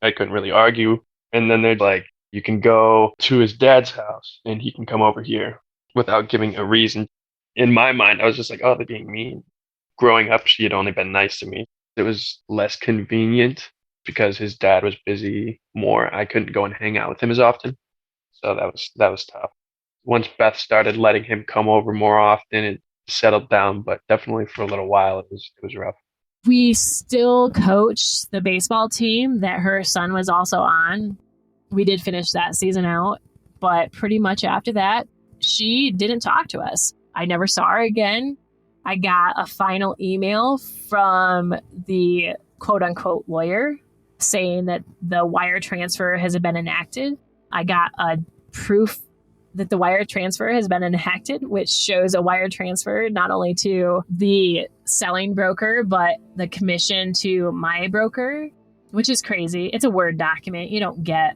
I couldn't really argue. And then they're like, you can go to his dad's house and he can come over here without giving a reason. In my mind, I was just like, oh, they're being mean. Growing up, she had only been nice to me. It was less convenient because his dad was busy more. I couldn't go and hang out with him as often. So that was tough. Once Beth started letting him come over more often, it settled down, but definitely for a little while it was rough. We still coached the baseball team that her son was also on. We did finish that season out, but pretty much after that, she didn't talk to us. I never saw her again. I got a final email from the quote unquote lawyer saying that the wire transfer has been enacted. I got a proof that the wire transfer has been enacted, which shows a wire transfer not only to the selling broker, but the commission to my broker, which is crazy. It's a Word document. You don't get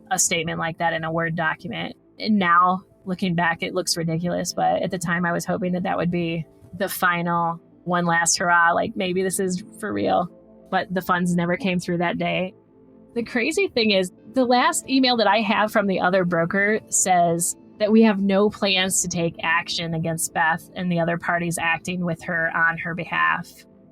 a statement like that in a Word document. And now, looking back, it looks ridiculous. But at the time, I was hoping that would be the final one last hurrah, like maybe this is for real. But the funds never came through that day. The crazy thing is, the last email that I have from the other broker says that we have no plans to take action against Beth and the other parties acting with her on her behalf.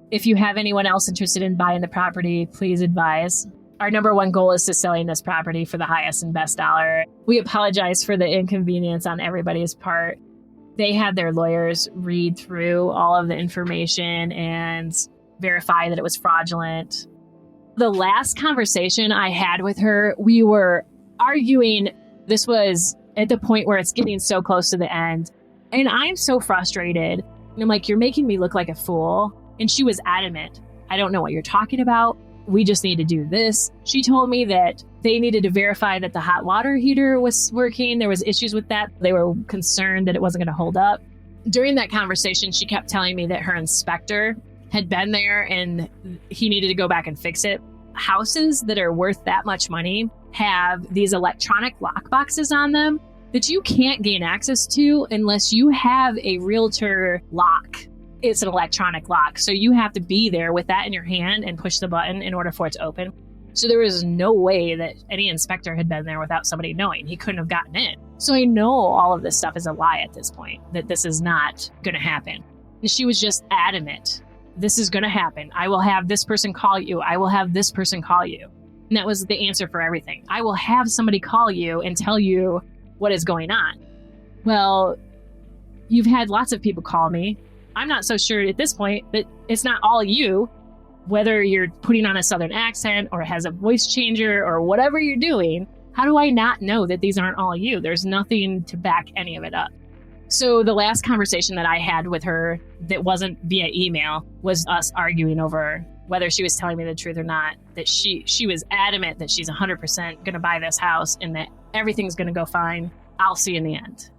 If you have anyone else interested in buying the property, please advise. Our number one goal is to selling this property for the highest and best dollar. We apologize for the inconvenience on everybody's part. They had their lawyers read through all of the information and verify that it was fraudulent. The last conversation I had with her, we were arguing. This was at the point where it's getting so close to the end. And I'm so frustrated. And I'm like, you're making me look like a fool. And she was adamant. I don't know what you're talking about. We just need to do this. She told me that they needed to verify that the hot water heater was working. There was issues with that. They were concerned that it wasn't going to hold up. During that conversation, she kept telling me that her inspector had been there and he needed to go back and fix it. Houses that are worth that much money have these electronic lock boxes on them that you can't gain access to unless you have a realtor lock. It's an electronic lock. So you have to be there with that in your hand and push the button in order for it to open. So there was no way that any inspector had been there without somebody knowing. He couldn't have gotten in. So I know all of this stuff is a lie at this point, that this is not going to happen. And she was just adamant. This is going to happen. I will have this person call you. I will have this person call you. And that was the answer for everything. I will have somebody call you and tell you what is going on. Well, you've had lots of people call me. I'm not so sure at this point that it's not all you, whether you're putting on a Southern accent or has a voice changer or whatever you're doing. How do I not know that these aren't all you? There's nothing to back any of it up. So the last conversation that I had with her that wasn't via email was us arguing over whether she was telling me the truth or not, that she was adamant that she's 100% going to buy this house and that everything's going to go fine. I'll see in the end.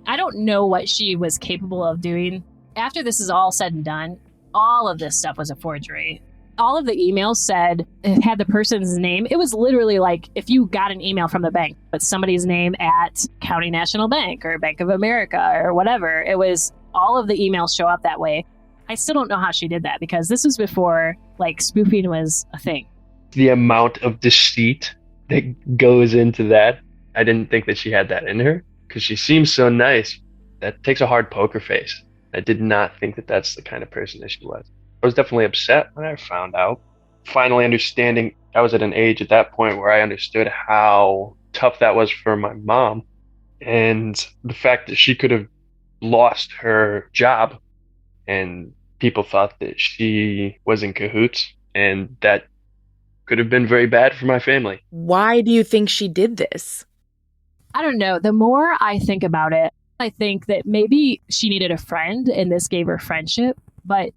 I don't know what she was capable of doing. After this is all said and done, all of this stuff was a forgery. All of the emails said it had the person's name. It was literally like if you got an email from the bank with somebody's name at County National Bank or Bank of America or whatever, it was all of the emails show up that way. I still don't know how she did that because this was before like spoofing was a thing. The amount of deceit that goes into that, I didn't think that she had that in her because she seems so nice. That takes a hard poker face. I did not think that that's the kind of person that she was. I was definitely upset when I found out. Finally understanding, I was at an age at that point where I understood how tough that was for my mom and the fact that she could have lost her job and people thought that she was in cahoots and that could have been very bad for my family. Why do you think she did this? I don't know. The more I think about it, I think that maybe she needed a friend and this gave her friendship, but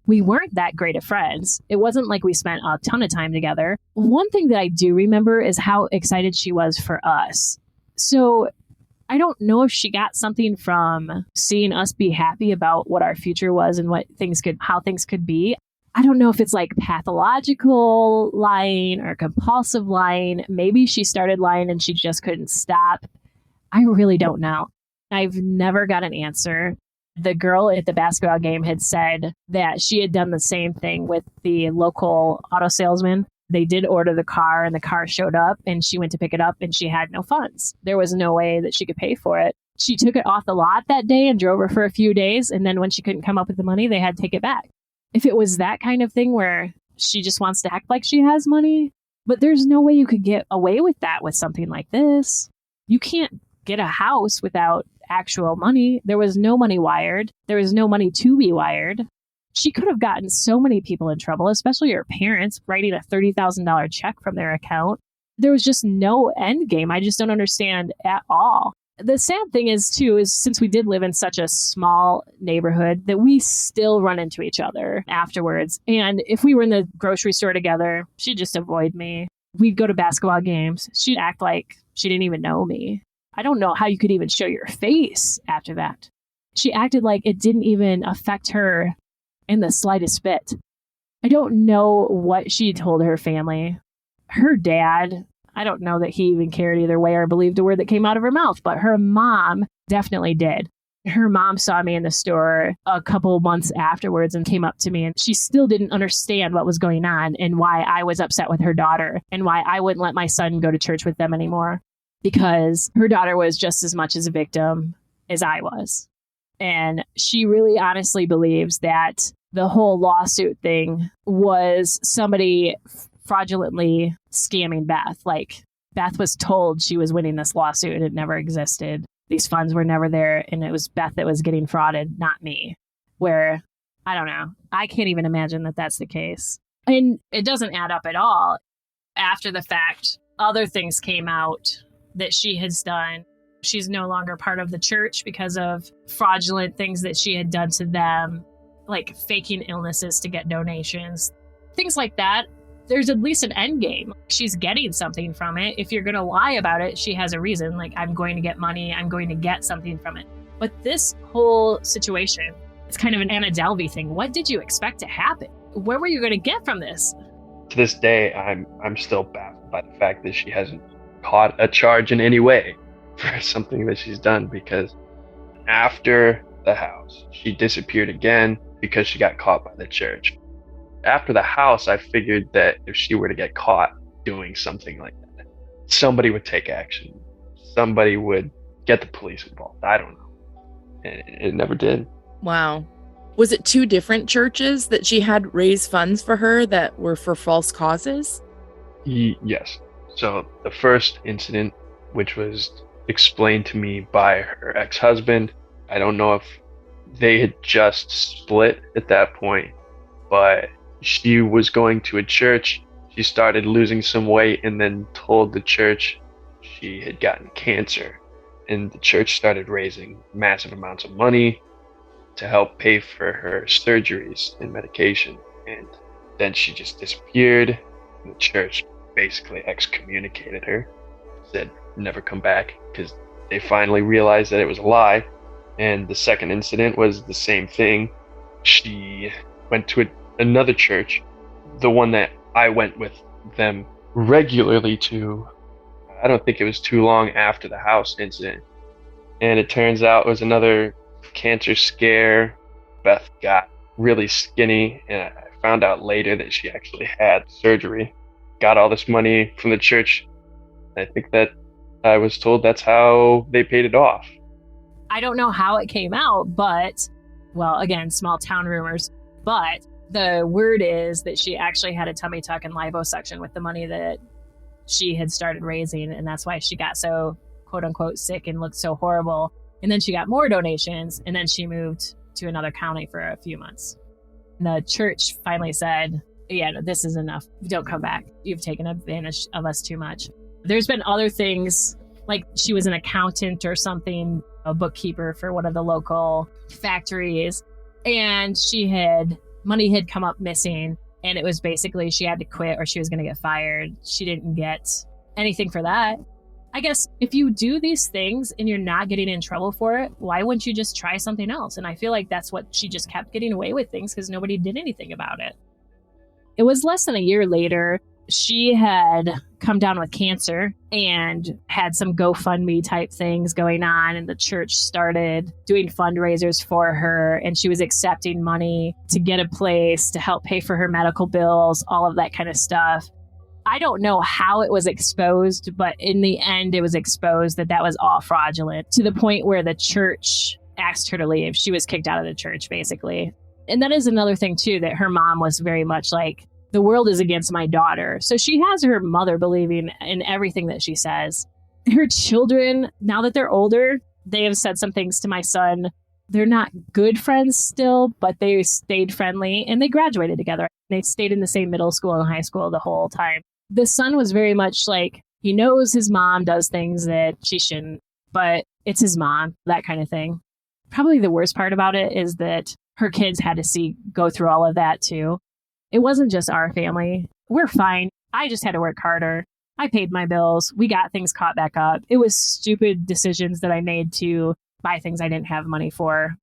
we weren't that great of friends. It wasn't like we spent a ton of time together. One thing that I do remember is how excited she was for us. So I don't know if she got something from seeing us be happy about what our future was and how things could be. I don't know if it's like pathological lying or compulsive lying. Maybe she started lying and she just couldn't stop. I really don't know. I've never got an answer. The girl at the basketball game had said that she had done the same thing with the local auto salesman. They did order the car and the car showed up and she went to pick it up and she had no funds. There was no way that she could pay for it. She took it off the lot that day and drove her for a few days. And then when she couldn't come up with the money, they had to take it back. If it was that kind of thing where she just wants to act like she has money, but there's no way you could get away with that with something like this. You can't get a house without actual money. There was no money wired. There was no money to be wired. She could have gotten so many people in trouble, especially her parents, writing a $30,000 check from their account. There was just no end game. I just don't understand at all. The sad thing is, too, is since we did live in such a small neighborhood that we still run into each other afterwards. And if we were in the grocery store together, she'd just avoid me. We'd go to basketball games. She'd act like she didn't even know me. I don't know how you could even show your face after that. She acted like it didn't even affect her in the slightest bit. I don't know what she told her family. Her dad, I don't know that he even cared either way or believed a word that came out of her mouth, but her mom definitely did. Her mom saw me in the store a couple months afterwards and came up to me, and she still didn't understand what was going on and why I was upset with her daughter and why I wouldn't let my son go to church with them anymore, because her daughter was just as much as a victim as I was. And she really honestly believes that the whole lawsuit thing was somebody fraudulently scamming Beth. Like, Beth was told she was winning this lawsuit and it never existed. These funds were never there, and it was Beth that was getting frauded, not me. Where, I don't know. I can't even imagine that that's the case. And it doesn't add up at all. After the fact, other things came out that she has done. She's no longer part of the church because of fraudulent things that she had done to them, like faking illnesses to get donations. Things like that. There's at least an end game. She's getting something from it. If you're going to lie about it, she has a reason. Like, I'm going to get money. I'm going to get something from it. But this whole situation, it's kind of an Anna Delvey thing. What did you expect to happen? Where were you going to get from this? To this day, I'm still baffled by the fact that she hasn't caught a charge in any way for something that she's done, because after the house, she disappeared again because she got caught by the church. After the house, I figured that if she were to get caught doing something like that, somebody would take action. Somebody would get the police involved. I don't know. And it never did. Wow. Was it two different churches that she had raised funds for her that were for false causes? Yes. So the first incident, which was explained to me by her ex-husband, I don't know if they had just split at that point, but she was going to a church. She started losing some weight and then told the church she had gotten cancer. And the church started raising massive amounts of money to help pay for her surgeries and medication. And then she just disappeared. And the church basically excommunicated her, said never come back, because they finally realized that it was a lie. And the second incident was the same thing. She went to another church, the one that I went with them regularly to. I don't think it was too long after the house incident. And it turns out it was another cancer scare. Beth got really skinny, and I found out later that she actually had surgery. Got all this money from the church. I think that I was told that's how they paid it off. I don't know how it came out, but, well, again, small town rumors, but the word is that she actually had a tummy tuck and liposuction with the money that she had started raising, and that's why she got so quote-unquote sick and looked so horrible. And then she got more donations, and then she moved to another county for a few months. And the church finally said, yeah, no, this is enough. Don't come back. You've taken advantage of us too much. There's been other things, like she was an accountant or something, a bookkeeper for one of the local factories, and money had come up missing, and it was basically she had to quit or she was going to get fired. She didn't get anything for that. I guess if you do these things and you're not getting in trouble for it, why wouldn't you just try something else? And I feel like that's what she just kept getting away with things because nobody did anything about it. It was less than a year later. She had come down with cancer and had some GoFundMe type things going on, and the church started doing fundraisers for her, and she was accepting money to get a place, to help pay for her medical bills, all of that kind of stuff. I don't know how it was exposed, but in the end, it was exposed that that was all fraudulent, to the point where the church asked her to leave. She was kicked out of the church, basically. And that is another thing, too, that her mom was very much like, the world is against my daughter. So she has her mother believing in everything that she says. Her children, now that they're older, they have said some things to my son. They're not good friends still, but they stayed friendly and they graduated together. They stayed in the same middle school and high school the whole time. The son was very much like, he knows his mom does things that she shouldn't, but it's his mom, that kind of thing. Probably the worst part about it is that her kids had to go through all of that too. It wasn't just our family. We're fine. I just had to work harder. I paid my bills. We got things caught back up. It was stupid decisions that I made to buy things I didn't have money for.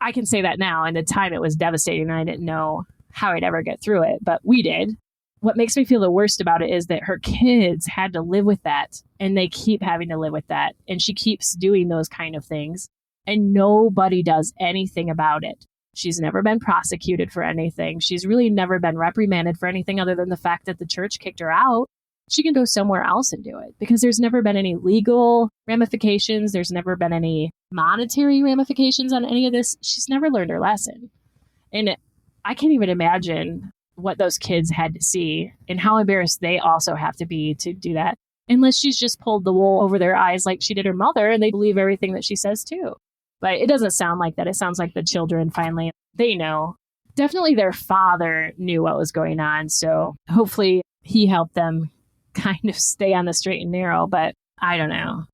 I can say that now. And at the time, it was devastating. And I didn't know how I'd ever get through it, but we did. What makes me feel the worst about it is that her kids had to live with that, and they keep having to live with that. And she keeps doing those kind of things, and nobody does anything about it. She's never been prosecuted for anything. She's really never been reprimanded for anything other than the fact that the church kicked her out. She can go somewhere else and do it because there's never been any legal ramifications. There's never been any monetary ramifications on any of this. She's never learned her lesson. And I can't even imagine what those kids had to see and how embarrassed they also have to be to do that. Unless she's just pulled the wool over their eyes like she did her mother and they believe everything that she says too. But it doesn't sound like that. It sounds like the children finally, they know. Definitely their father knew what was going on. So hopefully he helped them kind of stay on the straight and narrow. But I don't know.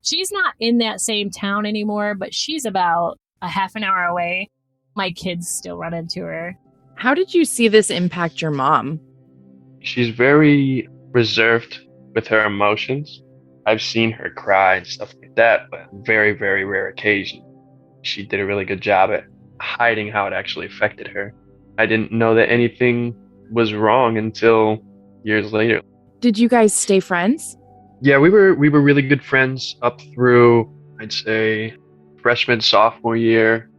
She's not in that same town anymore, but she's about a half an hour away. My kids still run into her. How did you see this impact your mom? She's very reserved with her emotions. I've seen her cry and stuff like that, but very, very rare occasion. She did a really good job at hiding how it actually affected her. I didn't know that anything was wrong until years later. Did you guys stay friends? Yeah, we were really good friends up through, I'd say, freshman, sophomore year.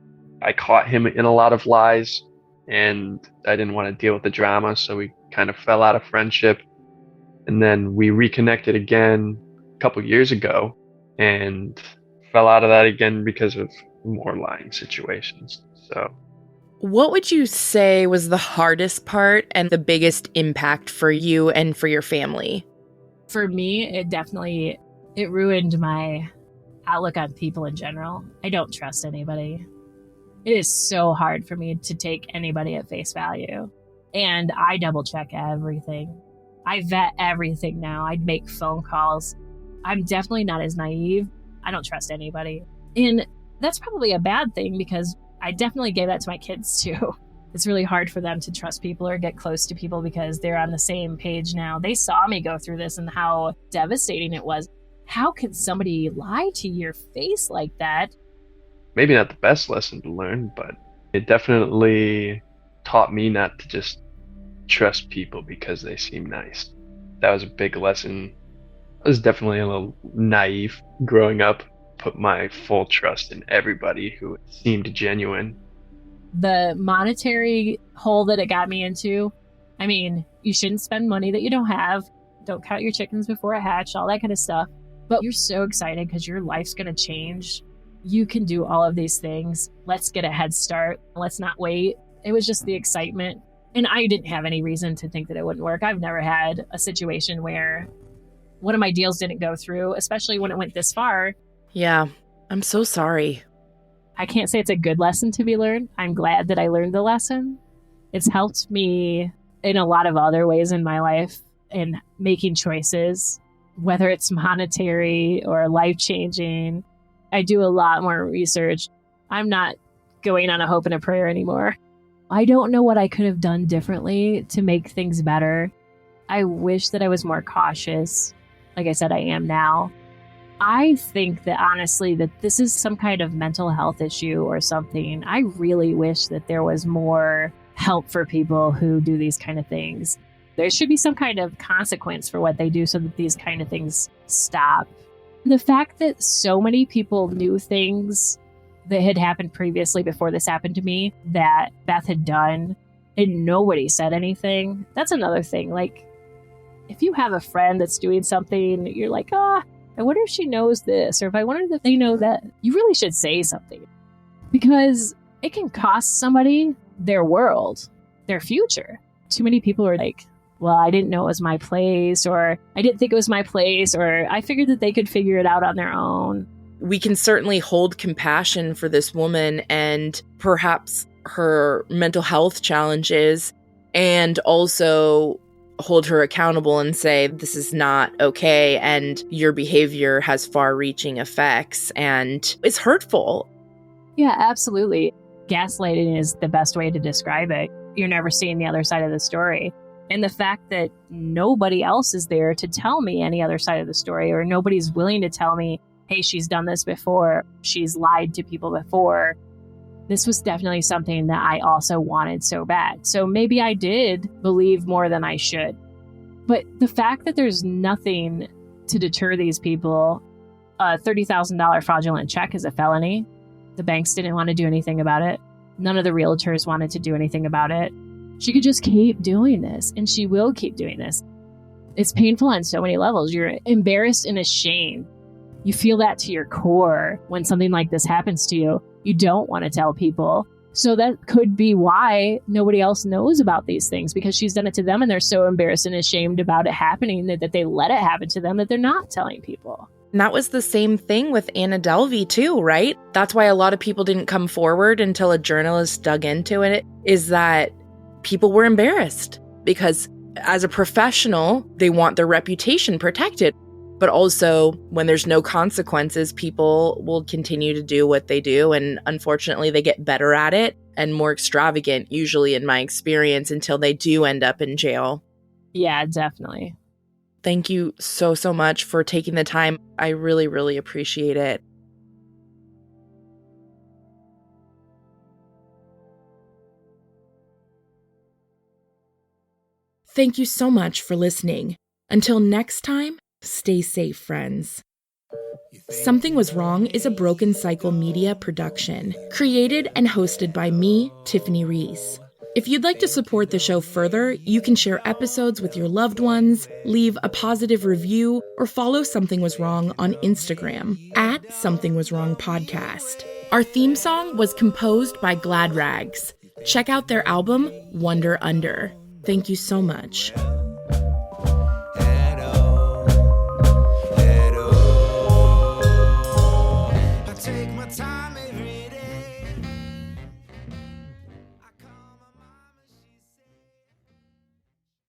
I caught him in a lot of lies, and I didn't want to deal with the drama, so we kind of fell out of friendship. And then we reconnected again a couple years ago and fell out of that again because of more lying situations. So What would you say was the hardest part and the biggest impact for you and for your family? For me, it ruined my outlook on people in general. I don't trust anybody. It is so hard for me to take anybody at face value. And I double check everything. I vet everything now. I'd make phone calls. I'm definitely not as naive. I don't trust anybody. And that's probably a bad thing because I definitely gave that to my kids too. It's really hard for them to trust people or get close to people because they're on the same page now. They saw me go through this and how devastating it was. How can somebody lie to your face like that? Maybe not the best lesson to learn, but it definitely taught me not to just trust people because they seem nice. That was a big lesson. I was definitely a little naive growing up, put my full trust in everybody who seemed genuine. The monetary hole that it got me into, I mean, you shouldn't spend money that you don't have. Don't count your chickens before a hatch, all that kind of stuff. But you're so excited because your life's going to change. You can do all of these things. Let's get a head start. Let's not wait. It was just the excitement. And I didn't have any reason to think that it wouldn't work. I've never had a situation where one of my deals didn't go through, especially when it went this far. Yeah, I'm so sorry. I can't say it's a good lesson to be learned. I'm glad that I learned the lesson. It's helped me in a lot of other ways in my life in making choices, whether it's monetary or life-changing. I do a lot more research. I'm not going on a hope and a prayer anymore. I don't know what I could have done differently to make things better. I wish that I was more cautious. Like I said, I am now. I think that honestly that this is some kind of mental health issue or something. I really wish that there was more help for people who do these kind of things. There should be some kind of consequence for what they do so that these kind of things stop. The fact that so many people knew things that had happened previously before this happened to me that Beth had done and nobody said anything, that's another thing. Like, if you have a friend that's doing something, you're like, I wonder if she knows this, or if I wonder if they know that. You really should say something because it can cost somebody their world, their future. Too many people are like, well, I didn't know it was my place, or I didn't think it was my place, or I figured that they could figure it out on their own. We can certainly hold compassion for this woman and perhaps her mental health challenges, and also hold her accountable and say, this is not okay, and your behavior has far-reaching effects, and it's hurtful. Yeah, absolutely. Gaslighting is the best way to describe it. You're never seeing the other side of the story. And the fact that nobody else is there to tell me any other side of the story, or nobody's willing to tell me, hey, she's done this before, she's lied to people before. This was definitely something that I also wanted so bad. So maybe I did believe more than I should. But the fact that there's nothing to deter these people, a $30,000 fraudulent check is a felony. The banks didn't want to do anything about it. None of the realtors wanted to do anything about it. She could just keep doing this, and she will keep doing this. It's painful on so many levels. You're embarrassed and ashamed. You feel that to your core when something like this happens to you. You don't want to tell people. So that could be why nobody else knows about these things, because she's done it to them and they're so embarrassed and ashamed about it happening that they let it happen to them that they're not telling people. And that was the same thing with Anna Delvey too, right? That's why a lot of people didn't come forward until a journalist dug into it, is that people were embarrassed because as a professional, they want their reputation protected. But also, when there's no consequences, people will continue to do what they do. And unfortunately, they get better at it and more extravagant, usually in my experience, until they do end up in jail. Yeah, definitely. Thank you so, so much for taking the time. I really, really appreciate it. Thank you so much for listening. Until next time, stay safe, friends. Something Was Wrong is a Broken Cycle Media production, created and hosted by me, Tiffany Reese. If you'd like to support the show further, you can share episodes with your loved ones, leave a positive review, or follow Something Was Wrong on Instagram @Something Was Wrong Podcast. Our theme song was composed by Glad Rags. Check out their album, Wonder Under. Thank you so much.